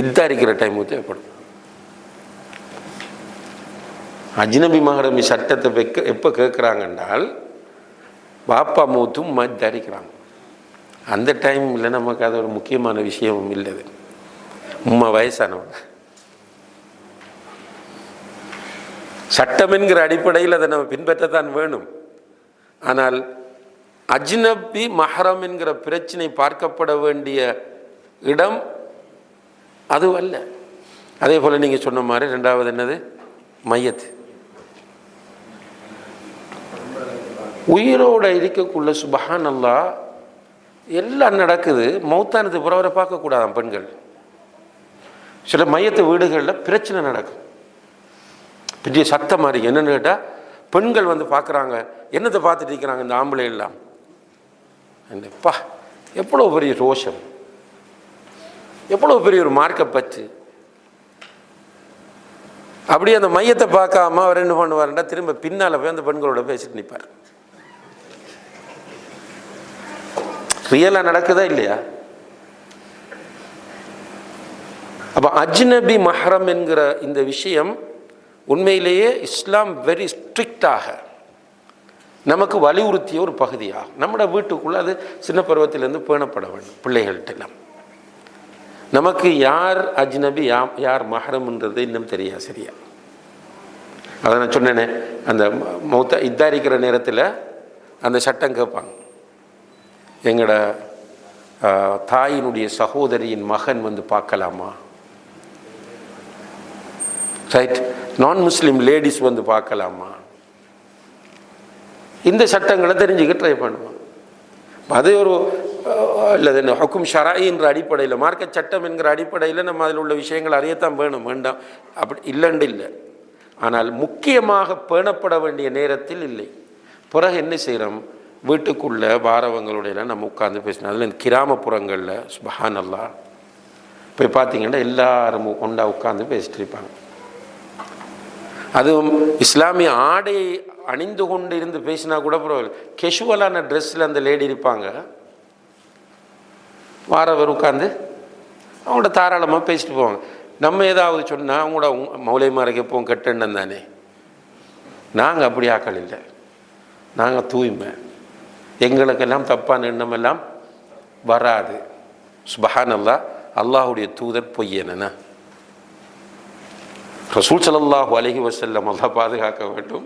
Speaker 1: இத்தரிக்கிற டைம் தேவைப்படும். அஜ்னபி மஹ்ரமி சட்டத்தை எப்போ கேட்குறாங்கன்றால் பாப்பா மூத்தும் தரிக்கிறாங்க. அந்த டைமில் நமக்கு அது ஒரு முக்கியமான விஷயமும் இல்லை. உம்மா வயசானவங்க சட்டம் என்கிற அடிப்படையில் அதை நம்ம பின்பற்றத்தான் வேணும். ஆனால் அஜ்னபி மஹ்ரம் என்கிற பிரச்சனை பார்க்கப்பட வேண்டிய இடம் அது அல்ல. அதே போல் நீங்கள் சொன்ன மாதிரி ரெண்டாவது என்னது, மையத்து. உயிரோடு இருக்கக்குள்ள சுபஹான் அல்லாஹ் எல்லாம் நடக்குது. மௌத்தானது புறவரை பார்க்கக்கூடாதான் பெண்கள். சில மையத்து வீடுகளில் பிரச்சனை நடக்கும், பெரிய சத்தம் மாதிரி. என்னென்னு கேட்டால் பெண்கள் வந்து பார்க்குறாங்க, என்னத்தை பார்த்துட்டு இருக்கிறாங்க இந்த ஆம்பளை எல்லாம். என்னப்பா எவ்வளோ பெரிய ரோஷம், எவ்வளோ பெரிய ஒரு மார்க்கை பற்று. அப்படியே அந்த மையத்தை பார்க்காம அவர் என்ன பண்ணுவார்னா திரும்ப பின்னால் போய் அந்த பெண்களோட பேசிட்டு நிற்பார். ரியலாக நடக்குதா இல்லையா? அப்போ அஜ்னபி மஹ்ரம் என்கிற இந்த விஷயம் உண்மையிலேயே இஸ்லாம் வெரி ஸ்ட்ரிக்டாக நமக்கு வலியுறுத்திய ஒரு பகுதியாகும். நம்மளோட வீட்டுக்குள்ளே அது சின்ன பருவத்திலேருந்து பேணப்பட வேண்டும். பிள்ளைகள்கிட்டலாம் நமக்கு யார் அஜ்னபி யார் மஹ்ரம்ன்றது இன்னும் தெரியாது சரியா. அதை நான் சொன்னேனே, அந்த மௌத்த இத்தாரிக்கிற நேரத்தில் அந்த சட்டம் கேட்பாங்க. எங்களோட தாயினுடைய சகோதரியின் மகன் வந்து பார்க்கலாமா ரைட். நான் முஸ்லீம் லேடிஸ் வந்து பார்க்கலாமா? இந்த சட்டங்களை தெரிஞ்சுக்க ட்ரை பண்ணுவாங்க. அது ஒரு இல்லை ஹுக்கும் ஷராயின்ற அடிப்படையில், மார்க்க சட்டம் என்கிற அடிப்படையில் நம்ம அதில் உள்ள விஷயங்கள் அறியத்தான் வேணும், வேண்டாம் அப்படி இல்லைன்னு இல்லை. ஆனால் முக்கியமாக பேணப்பட வேண்டிய நேரத்தில் இல்லை. பிறகு என்ன செய்கிறோம், வீட்டுக்குள்ளே வாரவங்களுடையெல்லாம் நம்ம உட்காந்து பேசணும். அதில் இந்த கிராமப்புறங்களில் சுப்ஹானல்லாஹ் போய் பார்த்தீங்கன்னா எல்லாரும் ஒன்றா உட்காந்து பேசிட்டு இருப்பாங்க. அதுவும் இஸ்லாமிய ஆடையை அணிந்து கொண்டு இருந்து பேசினா கூட பரவாயில்ல, கெஷுவலான ட்ரெஸ்ஸில் அந்த லேடி இருப்பாங்க, வாரவர் உட்காந்து அவங்களோட தாராளமாக பேசிட்டு போவாங்க. நம்ம ஏதாவது சொன்னால் அவங்களோட மௌலைமாரைக்கு எப்போவும் கெட்டெண்ணம் தானே. நாங்கள் அப்படி ஆக்கள் இல்லை, நாங்கள் தூய்மை, எங்களுக்கெல்லாம் தப்பான எண்ணமெல்லாம் வராது. சுப்ஹானல்லாஹ். அல்லாஹுடைய தூதர் பொய்யனா? ரசூல் ஸல்லல்லாஹு அலைஹி வஸல்லம் அல்லாஹ் பாதுகாக்க வேண்டும்.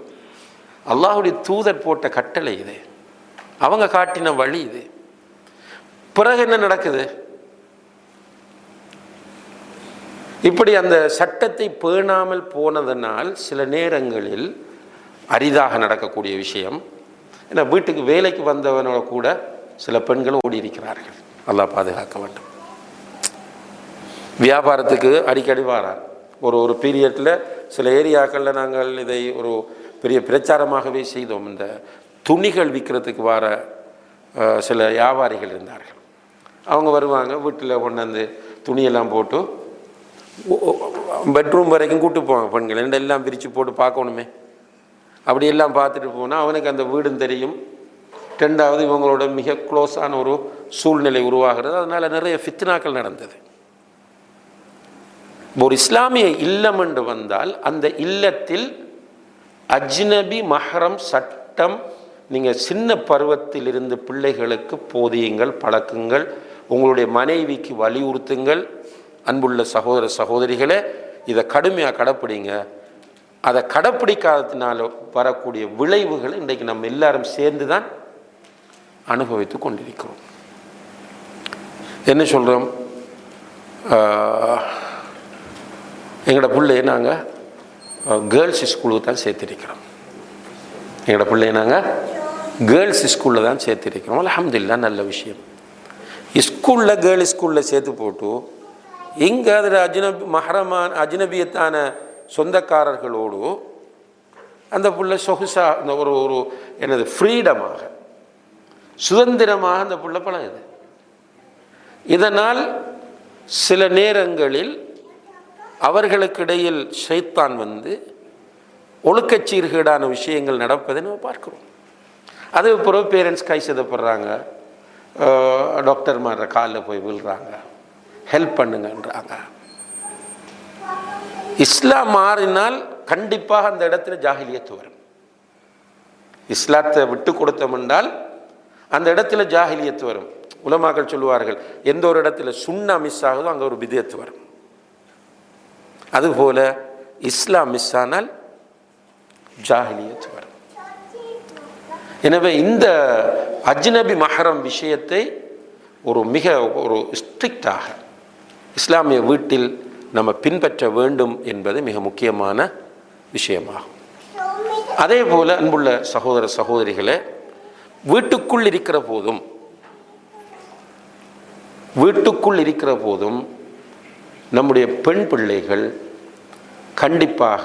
Speaker 1: அல்லாஹுடைய தூதர் போட்ட கட்டளை இது, அவங்க காட்டின வழி இது. பிறகு என்ன நடக்குது? இப்படி அந்த சட்டத்தை பேணாமல் போனதனால் சில நேரங்களில் அரிதாக நடக்கக்கூடிய விஷயம். ஏன்னா வீட்டுக்கு வேலைக்கு வந்தவனோட கூட சில பெண்கள் ஓடி இருக்கிறார்கள். அல்லாஹ் பாதுகாக்க வேண்டும். வியாபாரத்துக்கு அடிக்கடி வாரார். ஒரு பீரியடில் சில ஏரியாக்களில் நாங்கள் இதை ஒரு பெரிய பிரச்சாரமாகவே செய்தோம். இந்த துணிகள் விற்கிறதுக்கு வர சில வியாபாரிகள் இருந்தார்கள். அவங்க வருவாங்க, வீட்டில் கொண்டாந்து துணியெல்லாம் போட்டு பெட்ரூம் வரைக்கும் கூப்பிட்டு போவாங்க பெண்கள். எல்லாம் பிரித்து போட்டு பார்க்கணுமே, அப்படியெல்லாம் பார்த்துட்டு போனால் அவனுக்கு அந்த வீடும் தெரியும். ரெண்டாவது இவங்களோட மிக க்ளோஸான ஒரு சூழ்நிலை உருவாகிறது. அதனால் நிறைய ஃபித்னாக்கள் நடந்தது. ஒரு இஸ்லாமிய இல்லம் என்று வந்தால் அந்த இல்லத்தில் அஜ்னபி மஹரம் சட்டம் நீங்கள் சின்ன பருவத்தில் இருந்து பிள்ளைகளுக்கு போதியுங்கள், பழக்குங்கள், உங்களுடைய மனைவிக்கு வலியுறுத்துங்கள். அன்புள்ள சகோதர சகோதரிகளே, இதை கடுமையாக கடைப்பிடிங்க. அதை கடைப்பிடிக்காததுனால வரக்கூடிய விளைவுகளை இன்றைக்கு நம்ம எல்லாரும் சேர்ந்து தான் அனுபவித்து கொண்டிருக்கிறோம். என்ன சொல்கிறோம், எங்களோட பிள்ளையை நாங்கள் கேர்ள்ஸ் ஸ்கூலுக்கு தான் சேர்த்திருக்கிறோம். எங்களோட பிள்ளையை நாங்கள் கேர்ள்ஸ் ஸ்கூலில் தான் சேர்த்திருக்கிறோம். அல்ஹம்துலில்லாஹ், நல்ல விஷயம். ஸ்கூலில் கேர்ள்ஸ் ஸ்கூலில் சேர்த்து போட்டு இங்கே அதில் அஜ்னபியத்தான சொந்தக்காரர்களோடு அந்த பிள்ளை சொகுசா அந்த ஒரு என்னது ஃப்ரீடமாக சுதந்திரமாக அந்த பிள்ளை பழகுது. இதனால் சில நேரங்களில் அவர்களுக்கிடையில் ஷைத்தான் வந்து ஒழுக்கச்சீர்கேடான விஷயங்கள் நடப்பதை நம்ம பார்க்குறோம். அது பிறகு பேரண்ட்ஸ் கை செய்தப்படுறாங்க, டாக்டர்மார காலில் போய் விழுறாங்க, ஹெல்ப் பண்ணுங்கன்றாங்க. இஸ்லாம் மாறினால் கண்டிப்பாக அந்த இடத்துல ஜாஹிலியத்து வரும். இஸ்லாத்தை விட்டு கொடுத்தோம் என்றால் அந்த இடத்துல ஜாஹிலியத்து வரும். உலமாக்கள் சொல்லுவார்கள், எந்த ஒரு இடத்துல சுன்னா மிஸ் ஆகுதோ அங்கே ஒரு பித்அத் வரும். அதுபோல இஸ்லாம் மிஸ் ஆனால் ஜாஹிலியத் வரும். எனவே இந்த அஜ்னபி மஹரம் விஷயத்தை மிக ஸ்ட்ரிக்டாக இஸ்லாமிய வீட்டில் நம்ம பின்பற்ற வேண்டும் என்பது மிக முக்கியமான விஷயமாகும். அதே போல அன்புள்ள சகோதர சகோதரிகளே, வீட்டுக்குள் இருக்கிற போதும் நம்முடைய பெண் பிள்ளைகள் கண்டிப்பாக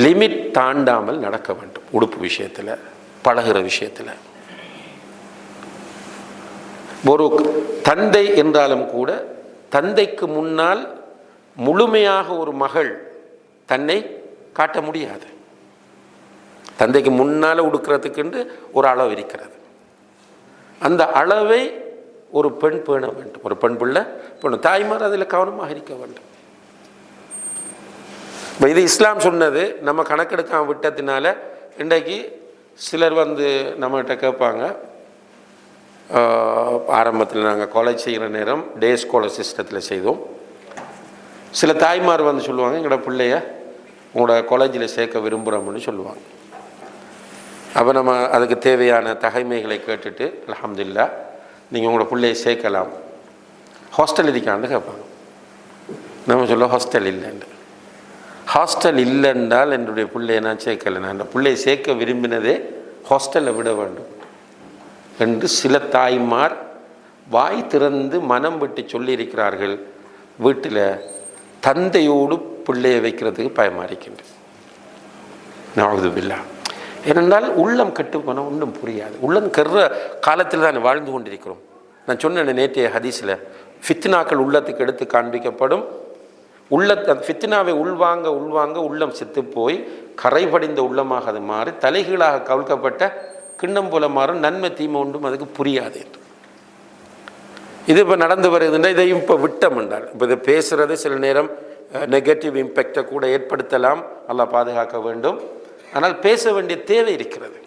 Speaker 1: லிமிட் தாண்டாமல் நடக்க வேண்டும். உடுப்பு விஷயத்தில், பழகிற விஷயத்தில். ஒரு தந்தை என்றாலும் கூட தந்தைக்கு முன்னால் முழுமையாக ஒரு மகள் தன்னை காட்ட முடியாது. தந்தைக்கு முன்னால் உடுக்கிறதுக்கு ஒரு அளவு இருக்கிறது. அந்த அளவை ஒரு பெண் பேண வேண்டும். ஒரு பெண் பிள்ளை பேணும். தாய்மார் அதில் கவனமாக இருக்க வேண்டும். இது இஸ்லாம் சொன்னது. நம்ம கணக்கெடுக்காம விட்டதுனால இன்றைக்கு சிலர் வந்து நம்மகிட்ட கேட்பாங்க. ஆரம்பத்தில் நாங்கள் காலேஜ் செய்கிற நேரம் டே ஸ்காலர் சிஸ்டத்தில் செய்தோம். சில தாய்மார் வந்து சொல்லுவாங்க, எங்களோட பிள்ளைய உங்களோட காலேஜில் சேர்க்க விரும்புகிறோம்னு சொல்லுவாங்க. அப்போ நம்ம அதுக்கு தேவையான தகைமைகளை கேட்டுட்டு அல்ஹம்துலில்லாஹ் நீங்கள் உங்களோட பிள்ளையை சேர்க்கலாம், ஹாஸ்டல் இருக்கான்னு கேட்பாங்க. நம்ம சொல்ல ஹாஸ்டல் இல்லைன்னு. ஹாஸ்டல் இல்லைன்றால் என்னுடைய பிள்ளையை நான் சேர்க்கலை, நான் அந்த பிள்ளையை சேர்க்க விரும்பினதே ஹாஸ்டலில் விட வேண்டும் என்று சில தாய்மார் வாய் திறந்து மனம் விட்டு சொல்லியிருக்கிறார்கள். வீட்டில் தந்தையோடு பிள்ளையை வைக்கிறதுக்கு பயமாக இருக்கின்றது. நஅூதுபில்லா. ஏனென்றால் உள்ளம் கெட்டுப்போனால் ஒன்றும் புரியாது. உள்ளம் கெற காலத்தில் தான் வாழ்ந்து கொண்டிருக்கிறோம். நான் சொன்னேன் நேற்றைய ஹதீஸில், ஃபித்னாக்கள் உள்ளத்துக்கு எடுத்து காண்பிக்கப்படும். ஃபித்னாவை உள்வாங்க உள்ளம் செத்து போய் கரைபடிந்த உள்ளமாக அது மாறி தலைகீழாக கவிழ்க்கப்பட்ட கிண்ணம் போல மாறும். நன்மை தீமை ஒன்றும் அதுக்கு புரியாது என்று இது இப்போ நடந்து வருதுன்னா இதையும் இப்போ விட்டம் என்றால் இப்போ இதை பேசுகிறது சில நேரம் நெகட்டிவ் இம்பேக்டை கூட ஏற்படுத்தலாம். அல்லாஹ் பாதுகாக்க வேண்டும். ஆனால் பேச வேண்டிய தேவை இருக்கிறது.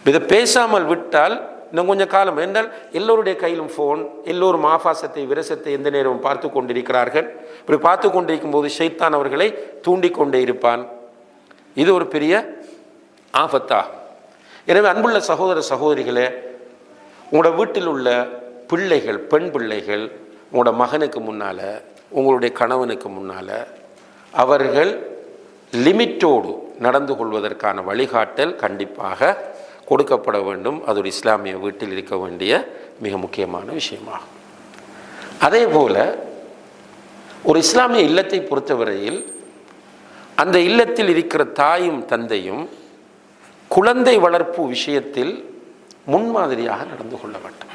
Speaker 1: இதை பேசாமல் விட்டால் இன்னும் கொஞ்சம் காலம் என்றால் எல்லோருடைய கையிலும் ஃபோன், எல்லோரும் ஆபாசத்தை விரசத்தை எந்த நேரமும் பார்த்து கொண்டிருக்கிறார்கள். இப்படி பார்த்து கொண்டிருக்கும் போது ஷைத்தான் அவர்களை தூண்டிக்கொண்டே இருப்பான். இது ஒரு பெரிய ஆபத்தாகும். எனவே அன்புள்ள சகோதர சகோதரிகளே, உங்களோட வீட்டில் உள்ள பிள்ளைகள், பெண் பிள்ளைகள், உங்களோட மகனுக்கு முன்னால், உங்களுடைய கணவனுக்கு முன்னால் அவர்கள் லிமிட்டோடு நடந்து கொள்வதற்கான வழிகாட்டல் கண்டிப்பாக கொடுக்கப்பட வேண்டும். அது ஒரு இஸ்லாமிய வீட்டில் இருக்க வேண்டிய மிக முக்கியமான விஷயமாகும். அதே போல் ஒரு இஸ்லாமிய இல்லத்தை பொறுத்தவரையில் அந்த இல்லத்தில் இருக்கிற தாயும் தந்தையும் குழந்தை வளர்ப்பு விஷயத்தில் முன்மாதிரியாக நடந்து கொள்ள வேண்டும்.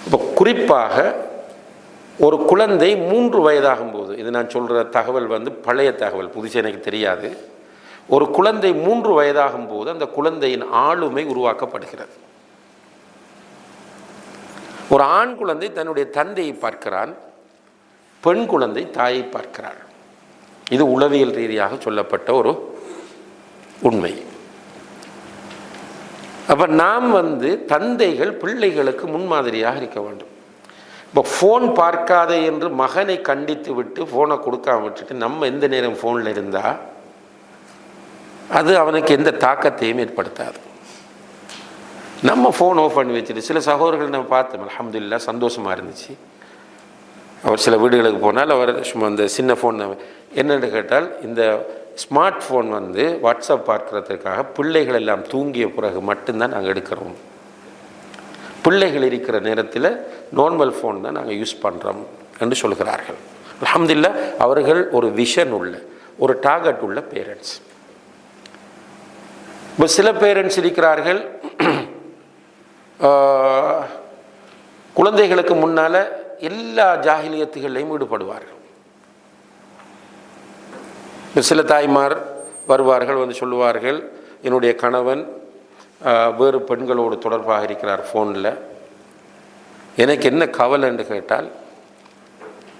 Speaker 1: இப்போ குறிப்பாக ஒரு குழந்தை 3 வயதாகும் போது, இது நான் சொல்கிற தகவல் பழைய தகவல், புதுசு எனக்கு தெரியாது. ஒரு குழந்தை 3 வயதாகும் போது அந்த குழந்தையின் ஆளுமை உருவாக்கப்படுகிறது. ஒரு ஆண் குழந்தை தன்னுடைய தந்தையை பார்க்கிறான், பெண் குழந்தை தாயை பார்க்கிறாள். இது உளவியல் ரீதியாக சொல்லப்பட்ட ஒரு உண்மை. அப்போ நாம் தந்தைகள் பிள்ளைகளுக்கு முன்மாதிரியாக இருக்க வேண்டும். இப்போ ஃபோன் பார்க்காதே என்று மகனை கண்டித்து விட்டு ஃபோனை கொடுக்காம விட்டுட்டு நம்ம எந்த நேரம் ஃபோனில் இருந்தால் அது அவனுக்கு எந்த தாக்கத்தையும் ஏற்படுத்தாது. நம்ம ஃபோன் ஆஃப் பண்ணி வச்சுட்டு சில சகோதரர்கள் நம்ம பார்த்தோம், அல்ஹம்துலில்லாஹ் சந்தோஷமாக இருந்துச்சு. அவர் சில வீடுகளுக்கு போனால் அவர் சும்மா அந்த சின்ன ஃபோன் என்னென்னு கேட்டால், இந்த ஸ்மார்ட் ஃபோன் வாட்ஸ்அப் பார்க்குறதுக்காக பிள்ளைகள் எல்லாம் தூங்கிய பிறகு மட்டும்தான் நாங்கள் எடுக்கிறோம். பிள்ளைகள் இருக்கிற நேரத்தில் நார்மல் ஃபோன் தான் நாங்கள் யூஸ் பண்ணுறோம் என்று சொல்கிறார்கள். அல்ஹம்துலில்லாஹ் அவர்கள் ஒரு விஷன் உள்ள, ஒரு டார்கெட் உள்ள பேரண்ட்ஸ். இப்போ சில பேரண்ட்ஸ் இருக்கிறார்கள், குழந்தைகளுக்கு முன்னால் எல்லா ஜாஹிலியத்துகளையும் ஈடுபடுவார்கள். இப்போ சில தாய்மார் வருவார்கள், சொல்லுவார்கள், என்னுடைய கணவன் வேறு பெண்களோடு தொடர்பாக இருக்கிறார் ஃபோனில். எனக்கு என்ன கவலை என்று கேட்டால்,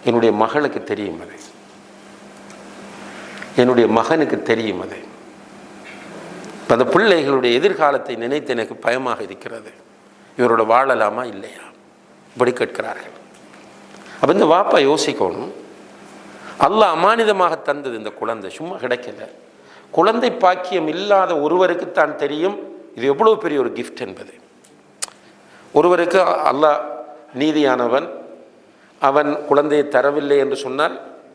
Speaker 1: என்னுடைய மகளுக்கு தெரியும் அது, என்னுடைய மகனுக்கு தெரியும் அது. அந்த பிள்ளைகளுடைய எதிர்காலத்தை நினைத்து எனக்கு பயமாக இருக்கிறது. இவரோட வாழலாமா இல்லையா இப்படி கேட்கிறார்கள். அப்போ இந்த வாப்பா யோசிக்கணும், அல்லாஹ் அமானிதமாக தந்தது இந்த குழந்தை சும்மா கிடைக்கல. குழந்தை பாக்கியம் இல்லாத ஒருவருக்குத்தான் தெரியும் இது எவ்வளோ பெரிய ஒரு கிஃப்ட் என்பது. ஒருவருக்கு அல்லாஹ் நீதியானவன், அவன் குழந்தையை தரவில்லை என்று சொன்னால்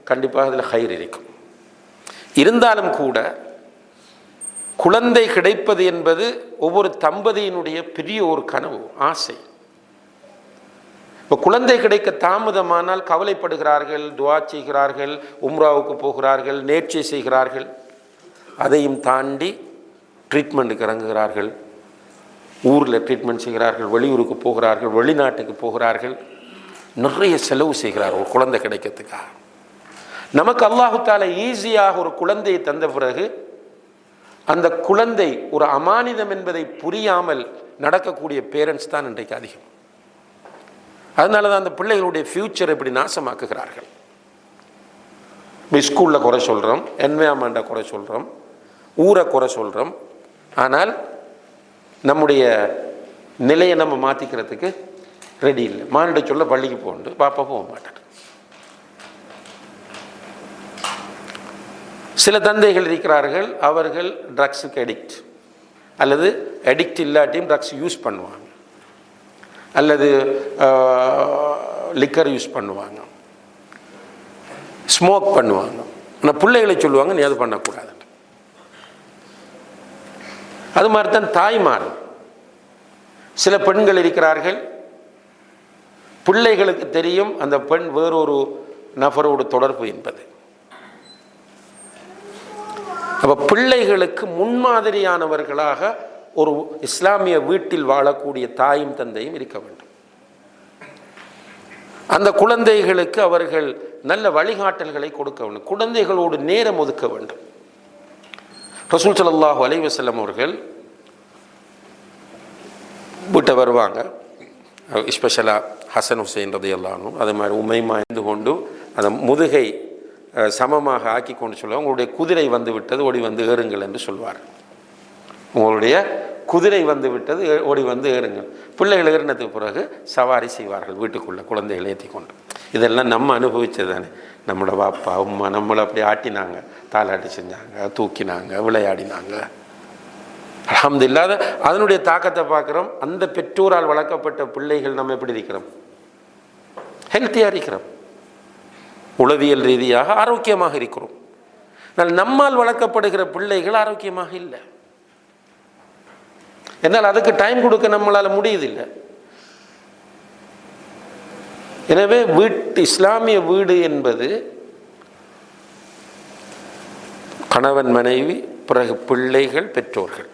Speaker 1: கண்டிப்பாக அதில் ஹைர் இருக்கும். இருந்தாலும் கூட குழந்தை கிடைப்பது என்பது ஒவ்வொரு தம்பதியினுடைய பெரிய ஒரு கனவு, ஆசை. இப்போ குழந்தை கிடைக்க தாமதமானால் கவலைப்படுகிறார்கள், துஆ செய்கிறார்கள், உம்ராவுக்கு போகிறார்கள், நேர்ச்சை செய்கிறார்கள். அதையும் தாண்டி ட்ரீட்மெண்ட்டுக்கு இறங்குகிறார்கள், ஊரில் ட்ரீட்மெண்ட் செய்கிறார்கள், வெளியூருக்கு போகிறார்கள், வெளிநாட்டுக்கு போகிறார்கள், நிறைய செலவு செய்கிறார்கள் ஒரு குழந்தை கிடைக்கிறதுக்காக. நமக்கு அல்லாஹு தஆலா ஈஸியாக ஒரு குழந்தையை தந்த பிறகு அந்த குழந்தை ஒரு அமானிதம் என்பதை புரியாமல் நடக்கக்கூடிய பேரண்ட்ஸ் தான் இன்றைக்கு அதிகம். அதனால தான் அந்த பிள்ளைகளுடைய ஃப்யூச்சரை இப்படி நாசமாக்குகிறார்கள். ஸ்கூலில் குறை சொல்கிறோம், என்வைரன்மெண்ட்டை குறை சொல்கிறோம், ஊரை குறை சொல்கிறோம். ஆனால் நம்முடைய நிலையை நம்ம மாற்றிக்கிறதுக்கு ரெடி இல்லை. மானிட்ட சொல்ல பள்ளிக்கு போகண்டு பாப்பா போக மாட்டார். சில தந்தைகள் இருக்கிறார்கள், அவர்கள் ட்ரக்ஸுக்கு அடிக்ட், அல்லது அடிக்ட் இல்லாட்டியும் ட்ரக்ஸ் யூஸ் பண்ணுவாங்க, அல்லது லிக்கர் யூஸ் பண்ணுவாங்க. ஸ்மோக் பண்ணுவாங்க. ஆனால் பிள்ளைகளை சொல்லுவாங்க நீ அது பண்ணக்கூடாது. அது மாதிரி தான் தாய்மார். சில பெண்கள் இருக்கிறார்கள், பிள்ளைகளுக்கு தெரியும் அந்த பெண் வேறொரு நபரோடு தொடர்பு என்பது. அப்போ பிள்ளைகளுக்கு முன்மாதிரியானவர்களாக ஒரு இஸ்லாமிய வீட்டில் வாழக்கூடிய தாயும் தந்தையும் இருக்க வேண்டும். அந்த குழந்தைகளுக்கு அவர்கள் நல்ல வழிகாட்டல்களை கொடுக்க வேண்டும். குழந்தைகளோடு நேரம் ஒதுக்க வேண்டும். ரசூல் ஸல்லல்லாஹு அலைஹி வஸல்லம் அவர்கள் வீட்டை வருவாங்க. ஸ்பெஷலாக ஹசன் ஹுசைன் ரலியல்லாஹு அன்ஹு, அதே மாதிரி உமைமா இருந்து கொண்டு அந்த முதுகை சமமாக ஆக்கி கொண்டு சொல்லுவாங்க, உங்களுடைய குதிரை வந்து விட்டது ஓடி வந்து ஏறுங்கள் என்று சொல்வார். உங்களுடைய குதிரை வந்து விட்டது ஓடி வந்து ஏறுங்கள். பிள்ளைகள் ஏறினதுக்கு பிறகு சவாரி செய்வார்கள் வீட்டுக்குள்ளே குழந்தைகளை ஏற்றி கொண்டு. இதெல்லாம் நம்ம அனுபவிச்சது தானே. நம்மளோட பாப்பா அம்மா நம்மளை அப்படி ஆட்டினாங்க, தாலாட்டி செஞ்சாங்க, தூக்கினாங்க, விளையாடினாங்க. அல்ஹம்துலில்லாஹ் அதனுடைய தாக்கத்தை பார்க்குறோம். அந்த பெற்றோரால் வளர்க்கப்பட்ட பிள்ளைகள் நம்ம எப்படி இருக்கிறோம்? ஹெல்த்தியாக இருக்கிறோம், உளவியல் ரீதியாக ஆரோக்கியமாக இருக்கிறோம். நம்மால் வளர்க்கப்படுகிற பிள்ளைகள் ஆரோக்கியமாக இல்லை. என்னால் அதுக்கு டைம் கொடுக்க நம்மளால் முடியுதில்லை. எனவே இஸ்லாமிய வீடு என்பது கணவன் மனைவி, பிறகு பிள்ளைகள், பெற்றோர்கள்,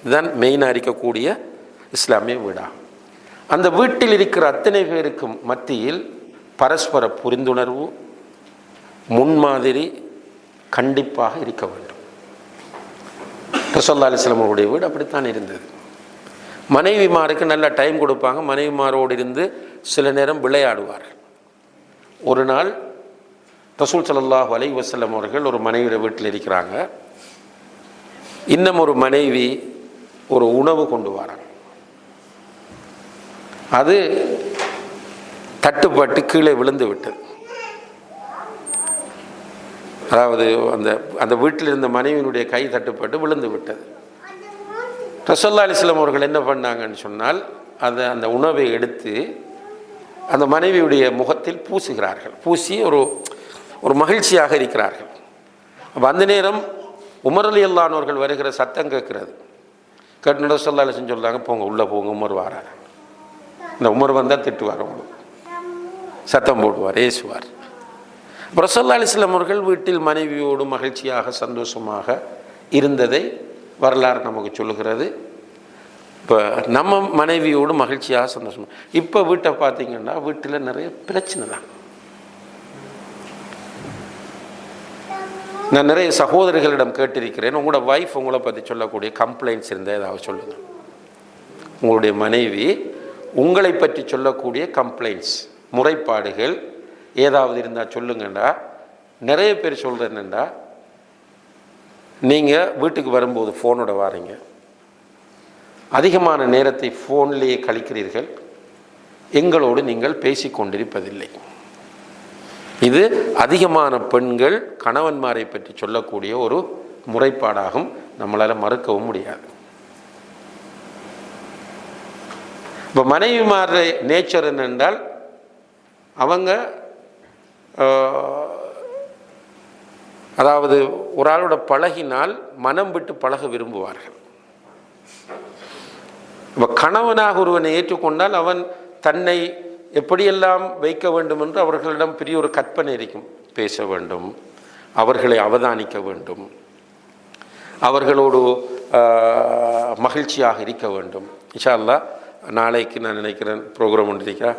Speaker 1: இதுதான் மெயினாக இருக்கக்கூடிய இஸ்லாமிய வீடாகும். அந்த வீட்டில் இருக்கிற அத்தனை பேருக்கும் மத்தியில் பரஸ்பர புரிந்துணர்வு, முன்மாதிரி கண்டிப்பாக இருக்க வேண்டும். ரசூலுல்லாஹி அலைஹி வஸல்லம் அவருடைய வீடு அப்படித்தான் இருந்தது. மனைவிமாருக்கு நல்ல டைம் கொடுப்பாங்க. மனைவிமாரோடு இருந்து சில நேரம் விளையாடுவார்கள். ஒரு நாள் ரசூல் ஸல்லல்லாஹு அலைஹி வஸல்லம் அவர்கள் ஒரு மனைவியோட வீட்டில் இருக்கிறாங்க. இன்னும் ஒரு மனைவி ஒரு உணவு கொண்டு வராங்க. அது தட்டுப்பட்டு கீழே விழுந்து விட்டது. அதாவது அந்த அந்த வீட்டில் இருந்த மனைவியினுடைய கை தட்டுப்பட்டு விழுந்து விட்டது. ரசூலுல்லாஹி அலைஹி வஸல்லம் அவர்கள் என்ன பண்ணாங்கன்னு சொன்னால், அந்த உணவை எடுத்து அந்த மனைவியுடைய முகத்தில் பூசுகிறார்கள். பூசி ஒரு மகிழ்ச்சியாக இருக்கிறார்கள். அப்போ அந்த நேரம் உமர் ரலியல்லாஹு அன்ஹு அவர்கள் வருகிற சத்தம் கேட்கிறது. கேட்டு ரசூலுல்லாஹி அலைஹி வஸல்லம் சொல்கிறாங்க, போங்க உள்ளே போங்க, உமர் வாரார். இந்த உமர் வந்தால் திட்டுவார், உங்களுக்கு சத்தம் போடுவார், ஏசுவார். ரசூலுல்லாஹி அலைஹி வஸல்லம் அவர்கள் வீட்டில் மனைவியோடு மகிழ்ச்சியாக சந்தோஷமாக இருந்ததை வரலாறு நமக்கு சொல்லுகிறது. இப்போ நம்ம மனைவியோடு மகிழ்ச்சியாக சந்தோஷமாக, இப்போ வீட்டை பார்த்தீங்கன்னா வீட்டில் நிறைய பிரச்சனை தான். நான் நிறைய சகோதரிகளிடம் கேட்டிருக்கிறேன், உங்களோட வைஃப் உங்களை பற்றி சொல்லக்கூடிய கம்ப்ளைண்ட்ஸ் இருந்தால் ஏதாவது சொல்லுங்கள். உங்களுடைய மனைவி உங்களை பற்றி சொல்லக்கூடிய கம்ப்ளைண்ட்ஸ், முறைப்பாடுகள் ஏதாவது இருந்தால் சொல்லுங்கண்டா. நிறைய பேர் சொல்கிறது என்னென்னா, நீங்கள் வீட்டுக்கு வரும்போது ஃபோனோட வாரீங்க, அதிகமான நேரத்தை ஃபோன்லேயே கழிக்கிறீர்கள், எங்களோடு நீங்கள் பேசிக்கொண்டிருப்பதில்லை. இது அதிகமான பெண்கள் கணவன்மாரை பற்றி சொல்லக்கூடிய ஒரு முறைப்பாடாகும். நம்மளால் மறுக்கவும் முடியாது. இப்போ மனைவிமார நேச்சர் என்னென்றால், அவங்க அதாவது ஒரு ஆளோட பழகினால் மனம் விட்டு பழக விரும்புவார்கள். இப்போ கணவனாக ஒருவனை ஏற்றுக்கொண்டால் அவன் தன்னை எப்படியெல்லாம் வைக்க வேண்டும் என்று அவர்களிடம் பெரிய ஒரு கற்பனை இருக்கும். பேச வேண்டும், அவர்களை அவதானிக்க வேண்டும், அவர்களோடு மகிழ்ச்சியாக இருக்க வேண்டும். இன்ஷா அல்லாஹ் நாளைக்கு நான் நினைக்கிறேன் ப்ரோக்ராம் ஒன்று இருக்கா.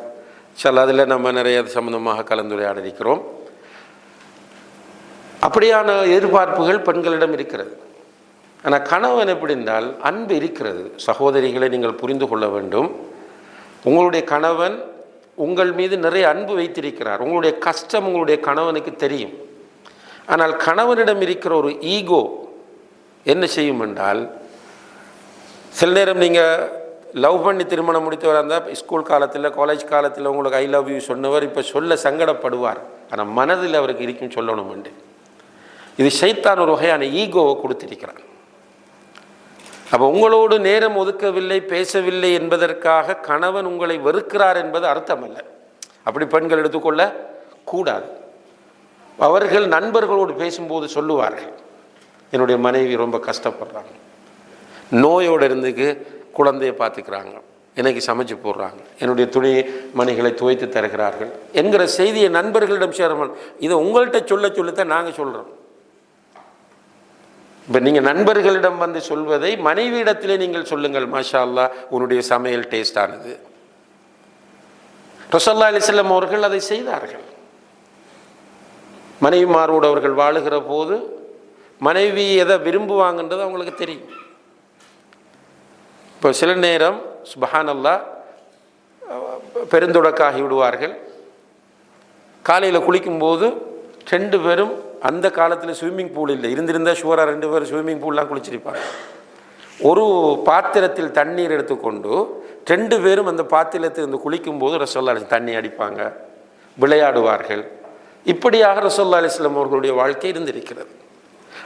Speaker 1: இன்ஷா அல்லாஹ் அதில் நம்ம நிறைய சம்பந்தமாக கலந்துரையாட இருக்கிறோம். அப்படியான எதிர்பார்ப்புகள் பெண்களிடம் இருக்கிறது. ஆனால் கணவன் எப்படி என்றால் அன்பு இருக்கிறது. சகோதரிகளை நீங்கள் புரிந்து கொள்ள வேண்டும். உங்களுடைய கணவன் உங்கள் மீது நிறைய அன்பு வைத்திருக்கிறார். உங்களுடைய கஷ்டம் உங்களுடைய கணவனுக்கு தெரியும். ஆனால் கணவனிடம் இருக்கிற ஒரு ஈகோ என்ன செய்யும் என்றால், சில நேரம் நீங்கள் லவ் பண்ணி திருமணம் முடித்தவராக இருந்தால் ஸ்கூல் காலத்தில் காலேஜ் காலத்தில் உங்களுக்கு ஐ லவ் யூ சொன்னவர் இப்போ சொல்ல சங்கடப்படுவார். ஆனால் மனதில் அவருக்கு இருக்கும் சொல்லணும் உண்டு. இது ஷைத்தான் ஒரு வகையான ஈகோவை கொடுத்திருக்கிறான். அப்போ உங்களோடு நேரம் ஒதுக்கவில்லை, பேசவில்லை என்பதற்காக கணவன் உங்களை வெறுக்கிறார் என்பது அர்த்தம் அல்ல. அப்படி பெண்கள் எடுத்துக்கொள்ள கூடாது. அவர்கள் நண்பர்களோடு பேசும்போது சொல்லுவார்கள், என்னுடைய மனைவி ரொம்ப கஷ்டப்படுறாங்க, நோயோடு இருந்துக்கு குழந்தையை பார்த்துக்கிறாங்க, எனக்கு சமைச்சு போடுறாங்க, என்னுடைய துணி மணிகளை துவைத்து தருகிறார்கள் என்கிற செய்தியை நண்பர்களிடம் சேரணும். இதை உங்கள்கிட்ட சொல்லத்தான் நாங்கள் சொல்கிறோம். இப்போ நீங்கள் நண்பர்களிடம் வந்து சொல்வதை மனைவியிடத்திலே நீங்கள் சொல்லுங்கள், மாஷா அல்லாஹ் உன்னுடைய சமையல் டேஸ்டானது. ரசூலுல்லாஹி அலைஹி வஸல்லம் அவர்கள் அதை செய்தார்கள். மனைவிமாரோடு அவர்கள் வாழுகிற போது மனைவி எதை விரும்புவாங்கன்றது அவங்களுக்கு தெரியும். இப்போ சில நேரம் சுப்ஹானல்லாஹ் பெருந்தொடக்காகி விடுவார்கள். காலையில் குளிக்கும்போது 2 பேரும், அந்த காலத்தில் ஸ்விம்மிங் பூல் இல்லை, இருந்திருந்தால் ஷுவராக 2 பேரும் ஸ்விம்மிங் பூல்லாம் குளிச்சிருப்பாங்க. ஒரு பாத்திரத்தில் தண்ணீர் எடுத்துக்கொண்டு 2 பேரும் அந்த பாத்திரத்தில் இருந்து குளிக்கும்போது ரசூலுல்லாஹி அலைஹி தண்ணி அடிப்பாங்க, விளையாடுவார்கள். இப்படியாக ரசூலுல்லாஹி அலைஹி வஸல்லம் அவர்களுடைய வாழ்க்கை இருந்திருக்கிறது.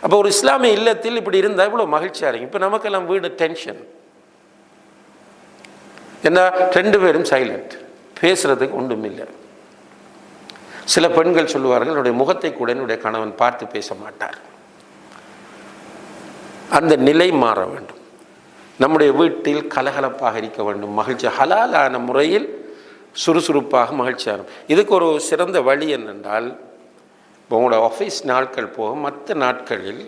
Speaker 1: அப்போ ஒரு இஸ்லாமிய இல்லத்தில் இப்படி இருந்தால் இவ்வளோ மகிழ்ச்சியாக இருக்கும். இப்போ நமக்கெல்லாம் வீடு டென்ஷன். என்ன, 2 பேரும் சைலண்ட், பேசுறதுக்கு ஒன்றும் இல்லை. சில பெண்கள் சொல்லுவார்கள், என்னுடைய முகத்தை கூட என்னுடைய கணவன் பார்த்து பேச மாட்டார். அந்த நிலை மாற வேண்டும். நம்முடைய வீட்டில் கலகலப்பாக இருக்க வேண்டும், மகிழ்ச்சி ஹலாலான முறையில் சுறுசுறுப்பாக மகிழ்ச்சியாக. இதுக்கு ஒரு சிறந்த வழி என்னென்றால், இப்போ உங்களோட ஆஃபீஸ் நாட்கள் போக மற்ற நாட்களில்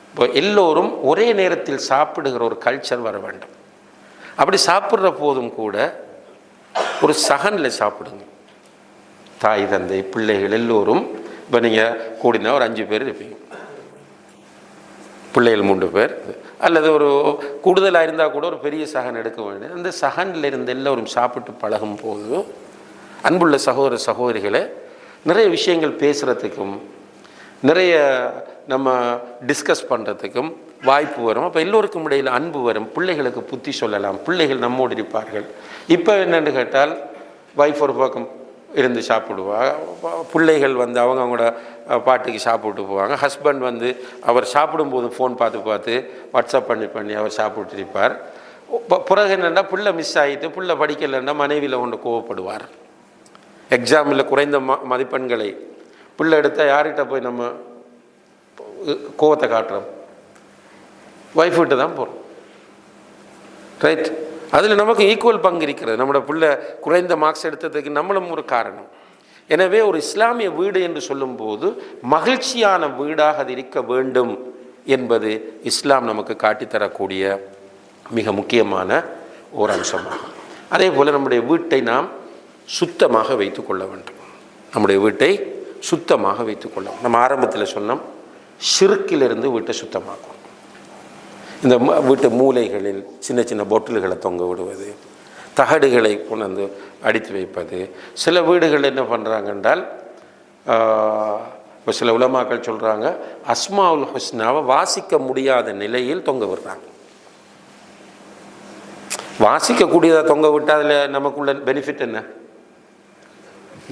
Speaker 1: இப்போ எல்லோரும் ஒரே நேரத்தில் சாப்பிடுகிற ஒரு கல்ச்சர் வர வேண்டும். அப்படி சாப்பிட்ற போதும் கூட ஒரு சகனில் சாப்பிடுங்க. தாய் தந்தை பிள்ளைகள் எல்லோரும், இப்போ நீங்கள் கூடினா ஒரு 5 பேர் இருப்பீங்க, பிள்ளைகள் 3 பேர், அல்லது ஒரு கூடுதலாக இருந்தால் கூட ஒரு பெரிய சகன் எடுக்க வேண்டும். அந்த சகனில் இருந்து எல்லோரும் சாப்பிட்டு பழகும் போது அன்புள்ள சகோதர சகோதரிகளை நிறைய விஷயங்கள் பேசுகிறதுக்கும் நிறைய நம்ம டிஸ்கஸ் பண்ணுறதுக்கும் வாய்ப்பு வரும். அப்போ எல்லோருக்கும் இடையில் அன்பு வரும், பிள்ளைகளுக்கு புத்தி சொல்லலாம், பிள்ளைகள் நம்மோடு இருப்பார்கள். இப்போ என்னென்னு கேட்டால், வைஃப் ஒரு பக்கம் இருந்து சாப்பிடுவா, பிள்ளைகள் வந்து அவங்களோட பாட்டுக்கு சாப்பிட்டு போவாங்க, ஹஸ்பண்ட் வந்து அவர் சாப்பிடும்போது ஃபோன் பார்த்து வாட்ஸ்அப் பண்ணி அவர் சாப்பிட்டு இருப்பார். பிறகு என்னென்னா, பிள்ளை மிஸ் ஆகிட்டு பிள்ளை படிக்கலைன்னா மனைவியில் கொண்டு கோவப்படுவார். எக்ஸாமில் குறைந்த மதிப்பெண்களை பிள்ளை எடுத்தால் யார்கிட்ட போய் நம்ம கோவத்தை காட்டுறோம்? ஒய்ஃப்கிட்ட தான் போகிறோம், ரைட்? அதில் நமக்கு ஈக்குவல் பங்கு இருக்கிறது. நம்மளோட பிள்ளை குறைந்த மார்க்ஸ் எடுத்ததுக்கு நம்மளும் ஒரு காரணம். எனவே ஒரு இஸ்லாமிய வீடு என்று சொல்லும்போது மகிழ்ச்சியான வீடாக அது இருக்க வேண்டும் என்பது இஸ்லாம் நமக்கு காட்டித்தரக்கூடிய மிக முக்கியமான ஒரு அம்சமாகும். அதே போல் நம்முடைய வீட்டை நாம் சுத்தமாக வைத்து கொள்ள வேண்டும். நம்முடைய வீட்டை சுத்தமாக வைத்து கொள்ள. நம்ம ஆரம்பத்தில் சொன்னோம், ஷிர்க்கிலிருந்து வீட்டை சுத்தமாக்கும். இந்த வீட்டு மூலைகளில் சின்ன சின்ன பொட்டில்களை தொங்க விடுவது, தகடுகளை கொண்டு அடித்து வைப்பது. சில வீடுகள் என்ன பண்ணுறாங்க என்றால், இப்போ சில உலமாக்கள் சொல்கிறாங்க, அஸ்மாவுல் ஹுஸ்னாவை வாசிக்க முடியாத நிலையில் தொங்க விடுறாங்க. வாசிக்கக்கூடியதாக தொங்க விட்டால் அதில் நமக்குள்ள பெனிஃபிட் என்ன?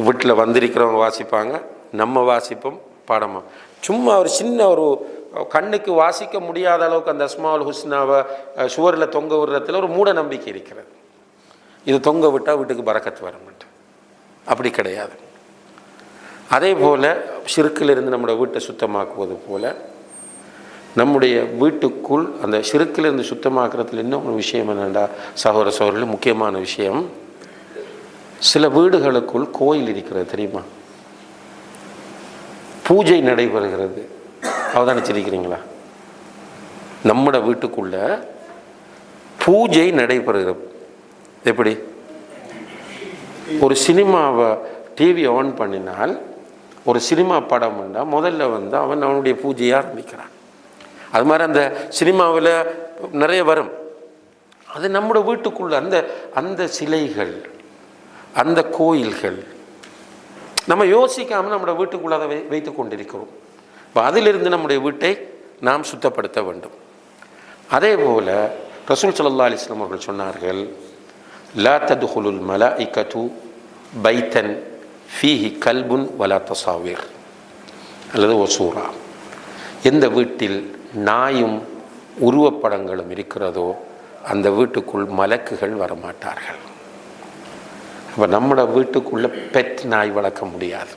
Speaker 1: வீட்டில் வந்திருக்கிறவங்க வாசிப்பாங்க, நம்ம வாசிப்போம் பாடமாக. சும்மா ஒரு சின்ன ஒரு கண்ணுக்கு வாசிக்க முடியாத அளவுக்கு அந்த அஸ்மாவுல் ஹுஸ்னாவை சுவரில் தொங்க விடுறதுல ஒரு மூட நம்பிக்கை இருக்கிறது. இது தொங்க விட்டால் வீட்டுக்கு பரக்கத்து வர மாட்டேன், அப்படி கிடையாது. அதே போல் ஷிர்க்கிலிருந்து நம்முடைய வீட்டை சுத்தமாக்குவது போல் நம்முடைய வீட்டுக்குள் அந்த ஷிர்க்கிலிருந்து சுத்தமாக்குறதுல இன்னும் ஒரு விஷயம் என்னென்னா, சகோதர சகோதரில் முக்கியமான விஷயம், சில வீடுகளுக்குள் கோயில் இருக்கிறது தெரியுமா? பூஜை நடைபெறுகிறது. அவதானிச்சிருக்கிறீங்களா? நம்மட வீட்டுக்குள்ள பூஜை நடைபெறுகிறது. எப்படி? ஒரு சினிமாவை டிவி ஆன் பண்ணினால், ஒரு சினிமா படம் வந்தால் முதல்ல வந்து அவனுடைய பூஜையை ஆரம்பிக்கிறான். அது மாதிரி அந்த சினிமாவில் நிறைய வரும். அது நம்மளோட வீட்டுக்குள்ள அந்த அந்த சிலைகள், அந்த கோயில்கள் நம்ம யோசிக்காமல் நம்மளோட வீட்டுக்குள்ள அதை வைத்து கொண்டிருக்கிறோம். இப்போ அதிலிருந்து நம்முடைய வீட்டை நாம் சுத்தப்படுத்த வேண்டும். அதே போல் ரசூல் ஸல்லல்லாஹு அலைஹி வஸல்லம் அவர்கள் சொன்னார்கள், லா ததுகுலுல் மலாயிகத்து பைத்தன் ஃபீஹி கல்புன் வலா தசாவீர், அல்லது ஒசூரா. எந்த வீட்டில் நாயும் உருவப்படங்களும் இருக்கிறதோ அந்த வீட்டுக்குள் மலக்குகள் வரமாட்டார்கள். அப்போ நம்மளோட வீட்டுக்குள்ளே பெட் நாய் வளர்க்க முடியாது.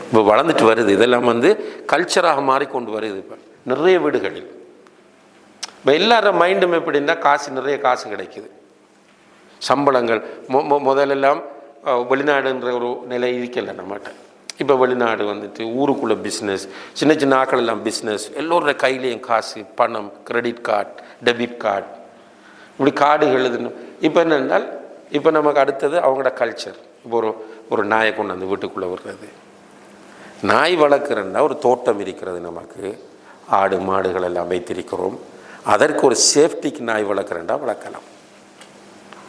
Speaker 1: இப்போ வளர்ந்துட்டு வருது. இதெல்லாம் வந்து கல்ச்சராக மாறிக்கொண்டு வருது. இப்போ நிறைய வீடுகளில் இப்போ எல்லார மைண்டும் எப்படின்னா நிறைய காசு கிடைக்குது, சம்பளங்கள். முதலெல்லாம் வெளிநாடுன்ற ஒரு நிலை இருக்கலை நம்மகிட்ட. இப்போ வெளிநாடு வந்துட்டு ஊருக்குள்ளே பிஸ்னஸ், சின்ன சின்ன ஆக்கள் எல்லாம் பிஸ்னஸ், எல்லோருடைய கையிலையும் காசு, பணம், கிரெடிட் கார்டு, டெபிட் கார்டு, இப்படி கார்டுகள் எழுதணும். இப்போ என்னென்னால் இப்போ நமக்கு அடுத்தது அவங்களோட கல்ச்சர். இப்போ ஒரு நாயை கொண்டு அந்த வீட்டுக்குள்ளே விடுறது. நாய் வளர்க்குறன்னா ஒரு தோட்டம் இருக்கிறது, நமக்கு ஆடு மாடுகள் எல்லாம் வைத்திருக்கிறோம். அதற்கு ஒரு சேஃப்டிக்கு நாய் வளர்க்குறேன்டா வளர்க்கலாம்,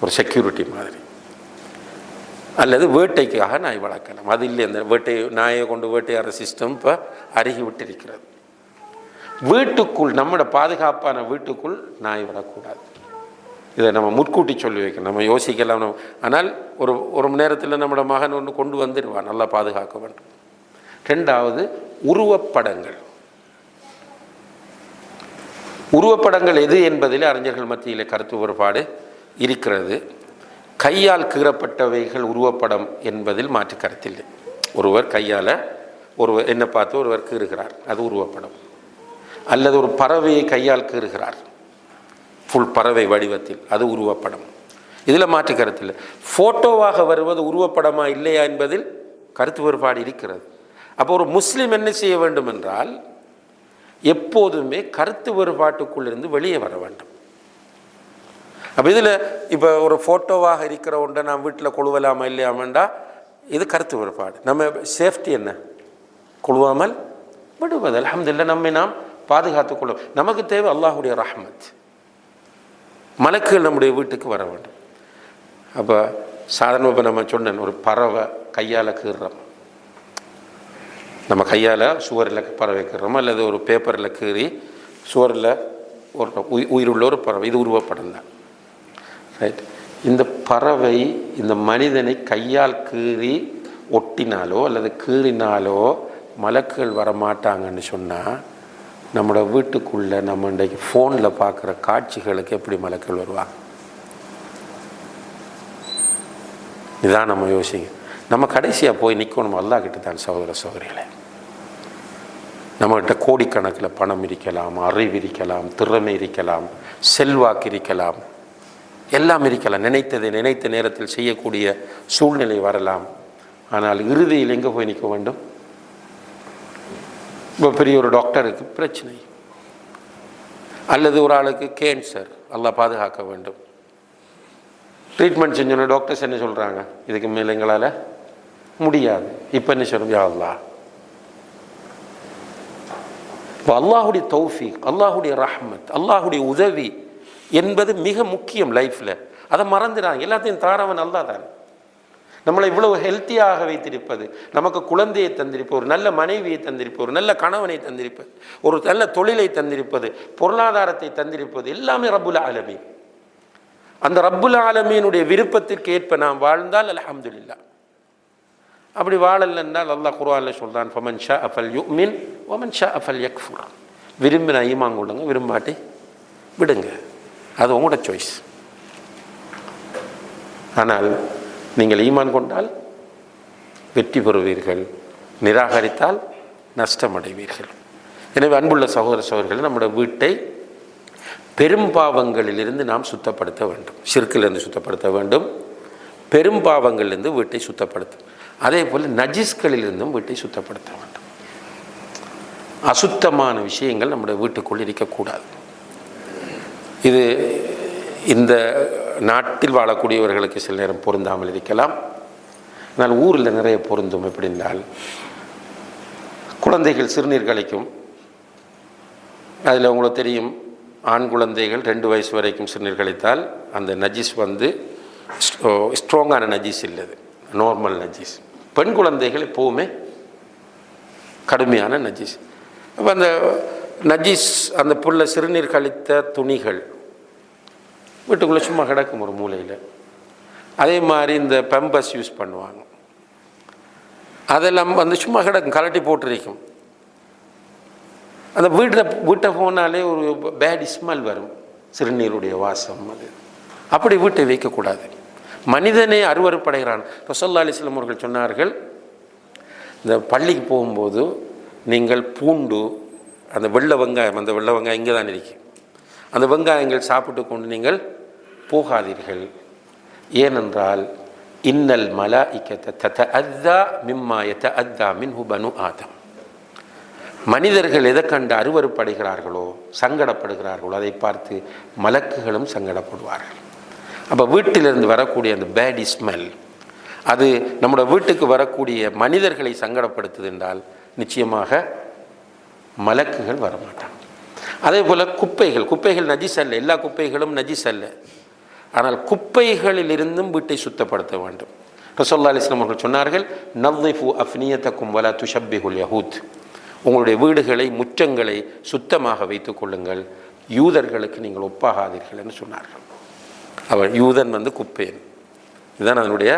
Speaker 1: ஒரு செக்யூரிட்டி மாதிரி. அல்லது வேட்டைக்காக நாய் வளர்க்கலாம். அது இல்லை, அந்த நாயை கொண்டு வேட்டையாடுற சிஸ்டம் இப்போ அருகி விட்டிருக்கிறது. வீட்டுக்குள், நம்மளோட பாதுகாப்பான வீட்டுக்குள் நாய் வரக்கூடாது. இதை நம்ம முன்கூட்டி சொல்லி வைக்கணும், நம்ம யோசிக்கலாம். ஆனால் ஒரு மணி நேரத்தில் நம்மளோட மகன் ஒன்று கொண்டு வந்துடுவான், நல்லா பாதுகாக்க வேண்டும். ரெண்டாவது, உருவப்படங்கள் எது என்பதில் அறிஞர்கள் மத்தியில் கருத்து வேறுபாடு இருக்கிறது. கையால் கீறப்பட்டவைகள் உருவப்படம் என்பதில் மாற்று கருத்தில்லை. ஒருவர் கையால் என்னை பார்த்து ஒருவர் கீறுகிறார், அது உருவப்படம். அல்லது ஒரு பறவையை கையால் கீறுகிறார், ஃபுல் பறவை வடிவத்தில், அது உருவப்படம். இதில் மாற்று கருத்தில்லை. ஃபோட்டோவாக வருவது உருவப்படமா இல்லையா என்பதில் கருத்து வேறுபாடு இருக்கிறது. அப்போ ஒரு முஸ்லீம் என்ன செய்ய வேண்டும் என்றால், எப்போதுமே கருத்து வேறுபாட்டுக்குள்ளிருந்து வெளியே வர வேண்டும். அப்போ இதில் இப்போ ஒரு ஃபோட்டோவாக இருக்கிற ஒன்றை நாம் வீட்டில் கொழுவலாமா இல்லையாமண்டா, இது கருத்து வேறுபாடு. நம்ம சேஃப்டி என்ன, கொழுவாமல் விடுவது. அல்ஹம்துலில்லாஹ், நம்மை நாம் பாதுகாத்துக் கொள்ளும். நமக்கு தேவை அல்லாஹுடைய ரஹ்மத், மலக்குகள் நம்முடைய வீட்டுக்கு வர வேண்டும். அப்போ சாதாரண இப்போ நம்ம சொன்னேன், ஒரு பறவை கையால் கீறுறோம், நம்ம கையால் சுவரில் பறவை கீறுறோம், அல்லது ஒரு பேப்பரில் கீறி சுவரில் ஒரு உயிருள்ள ஒரு பறவை, இது உருவப்படம் தான். ரைட். இந்த பறவை இந்த மனிதனை கையால் கீறி ஒட்டினாலோ அல்லது கீறினாலோ மலக்குகள் வரமாட்டாங்கன்னு சொன்னால், நம்மளோட வீட்டுக்குள்ளே நம்ம இன்றைக்கு ஃபோனில் பார்க்குற காட்சிகளுக்கு எப்படி மலக்குகள் வருவாங்க? இதான் நம்ம யோசிங்க. நம்ம கடைசியாக போய் நிற்கணும் அல்லாஹ் கிட்ட தான். சகோதர சகோதரிகளே, நம்மகிட்ட கோடிக்கணக்கில் பணம் இருக்கலாம், அறிவு இருக்கலாம், திறமை இருக்கலாம், செல்வாக்கு இருக்கலாம், எல்லாம் இருக்கலாம். நினைத்த நேரத்தில் செய்யக்கூடிய சூழ்நிலை வரலாம். ஆனால் இறுதியில் எங்கே போய் நிற்க வேண்டும்? இப்போ பெரிய ஒரு டாக்டருக்கு பிரச்சனை, அல்லது ஒரு ஆளுக்கு கேன்சர், அல்லாஹ் பாதுகாக்க வேண்டும். ட்ரீட்மெண்ட் செஞ்சோன்னா டாக்டர்ஸ் என்ன சொல்கிறாங்க? இதுக்கு மேலே எங்களால் முடியாது. இப்போ என்ன சொல்லுங்க? யா அல்லாஹ். இப்போ அல்லாஹுடைய தௌஃபீக், அல்லாஹுடைய ரஹ்மத், அல்லாஹுடைய உதவி என்பது மிக முக்கியம் லைஃப்பில். அதை மறந்துடாங்க. எல்லாத்தையும் தாரவன் அல்லாஹ் தான். நம்மளை இவ்வளவு ஹெல்த்தியாக வைத்திருப்பது, நமக்கு குழந்தையை தந்திருப்பது, ஒரு நல்ல மனைவியை தந்திருப்பது, ஒரு நல்ல கணவனை தந்திருப்பது, ஒரு நல்ல தொழிலை தந்திருப்பது, பொருளாதாரத்தை தந்திருப்பது, எல்லாமே ரப்புல் ஆலமீன். அந்த ரப்புல் ஆலமீனுடைய விருப்பத்திற்கு ஏற்ப நாம் வாழ்ந்தால் அல்ஹம்துலில்லாஹ். அப்படி வாழலைன்னால் அல்லாஹ் குர்ஆனில் சொல்றான், ஃபமன் ஷாஅ ஃபல்யுமின் வமன் ஷாஅ ஃபல்யக்ஃபுர். விரும்பினா ஈமான் கொள்ளுங்க, விரும்பாட்டி விடுங்க, அது உங்களோட சாய்ஸ். ஆனால் நீங்கள் ஈமான் கொண்டால் வெற்றி பெறுவீர்கள், நிராகரித்தால் நஷ்டமடைவீர்கள். எனவே அன்புள்ள சகோதர சகோதரிகள், நம்முடைய வீட்டை பெரும்பாவங்களிலிருந்து நாம் சுத்தப்படுத்த வேண்டும். ஷிர்கிலிருந்து சுத்தப்படுத்த வேண்டும், பெரும்பாவங்களிலிருந்து வீட்டை சுத்தப்படுத்தும். அதே போல் நஜிஸ்களிலிருந்தும் வீட்டை சுத்தப்படுத்த வேண்டும். அசுத்தமான விஷயங்கள் நம்முடைய வீட்டுக்குள் இருக்கக்கூடாது. இது இந்த நாட்டில் வாழக்கூடியவர்களுக்கு சில நேரம் பொருந்தாமல் இருக்கலாம், ஆனால் ஊரில் நிறைய பொருந்தும். எப்படின்னால், குழந்தைகள் சிறுநீர் கழிக்கும். அதில் உங்களுக்கு தெரியும், ஆண் குழந்தைகள் 2 வயசு வரைக்கும் சிறுநீர் கழித்தால் அந்த நஜீஸ் ஸ்ட்ராங்கான நஜீஸ் இல்லது, நார்மல் நஜீஸ். பெண் குழந்தைகள் எப்போவுமே கடுமையான நஜீஸ். அப்போ அந்த நஜீஸ், அந்த புள்ள சிறுநீர் கழித்த துணிகள் வீட்டுக்குள்ளே சும்மா கிடக்கும் ஒரு மூலையில். அதே மாதிரி இந்த பெம்பஸ் யூஸ் பண்ணுவாங்க, அதெல்லாம் சும்மா கிடக்கும், கலட்டி போட்டிருக்கும். அந்த வீட்டை போனாலே ஒரு பேட் ஸ்மெல் வரும், சிறுநீருடைய வாசம். அது அப்படி வீட்டை வைக்கக்கூடாது. மனிதனே அருவருப்படைகிறான். ரசூலுல்லாஹி அலைஹி வஸல்லம் அவர்கள் சொன்னார்கள், இந்த பள்ளிக்கு போகும்போது நீங்கள் பூண்டு, அந்த வெள்ளை வெங்காயம், அந்த வெள்ளை வெங்காயம் இங்கே தான் இருக்கு, அந்த வெங்காயங்கள் சாப்பிட்டு கொண்டு நீங்கள் போகாதீர்கள். ஏனென்றால் இன்னல் மலாஇகத ததஅத்தா மிம்மா யதஅத்தா மின்ஹு பனு ஆதம். மனிதர்கள் எதை கண்டு அருவருப்படுகிறார்களோ, சங்கடப்படுகிறார்களோ, அதை பார்த்து மலக்குகளும் சங்கடப்படுவார்கள். அப்போ வீட்டிலிருந்து வரக்கூடிய அந்த பேட் ஸ்மெல், அது நம்முடைய வீட்டுக்கு வரக்கூடிய மனிதர்களை சங்கடப்படுத்துது என்றால் நிச்சயமாக மலக்குகள் வரமாட்டாங்க. அதே போல் குப்பைகள் நஜிஸ் அல்ல, எல்லா குப்பைகளும் நஜிஸ் அல்ல. ஆனால் குப்பைகளிலிருந்தும் வீட்டை சுத்தப்படுத்த வேண்டும். ரசூலுல்லாஹி அலைஹி வஸல்லம் அவர்கள் சொன்னார்கள், நظிஃபு அஃப்னியதக்கும் வலா துஷப்பிஹுல் யஹூத். உங்களுடைய வீடுகளை, முற்றங்களை சுத்தமாக வைத்துக் கொள்ளுங்கள், யூதர்களுக்கு நீங்கள் ஒப்பாகாதீர்கள் என்று சொன்னார்கள். அவர் யூதன் குப்பையன், இதுதான் அதனுடைய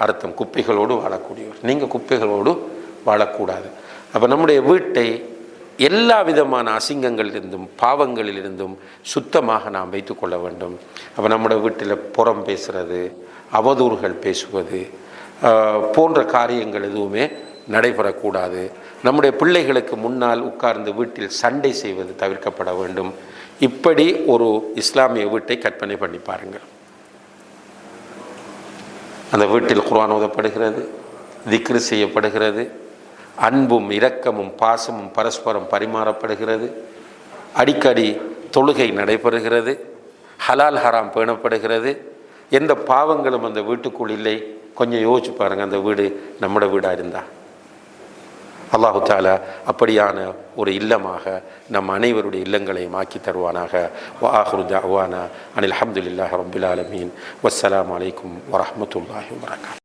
Speaker 1: அர்த்தம். குப்பைகளோடு வாழக்கூடியவர். நீங்கள் குப்பைகளோடு வாழக்கூடாது. அப்போ நம்முடைய வீட்டை எல்லா விதமான அசிங்கங்களிலிருந்தும் பாவங்களிலிருந்தும் சுத்தமாக நாம் வைத்து கொள்ள வேண்டும். அப்போ நம்முடைய வீட்டில் புறம் பேசுகிறது, அவதூறுகள் பேசுவது போன்ற காரியங்கள் எதுவுமே நடைபெறக்கூடாது. நம்முடைய பிள்ளைகளுக்கு முன்னால் உட்கார்ந்து வீட்டில் சண்டை செய்வது தவிர்க்கப்பட வேண்டும். இப்படி ஒரு இஸ்லாமிய வீட்டை கற்பனை பண்ணி பாருங்கள். அந்த வீட்டில் குர்ஆன் ஓதப்படுகிறது, திக்ரு செய்யப்படுகிறது, அன்பும் இரக்கமும் பாசமும் பரஸ்பரம் பரிமாறப்படுகிறது, அடிக்கடி தொழுகை நடைபெறுகிறது, ஹலால் ஹராம் பேணப்படுகிறது, எந்த பாவங்களும் அந்த வீட்டுக்குள் இல்லை. கொஞ்சம் யோசிச்சு பாருங்கள், அந்த வீடு நம்முடைய வீடாக இருந்தால். அல்லாஹு தஆலா அப்படியான ஒரு இல்லமாக நம் அனைவருடைய இல்லங்களையும் ஆக்கி தருவானாக. வ ஆஹிரு தஅவானா அனில் ஹம்துலில்லாஹி ரப்பில் ஆலமீன். வஸ்ஸலாமு அலைக்கும் வரஹ்மத்துல்லாஹி வபரகாத்துஹு.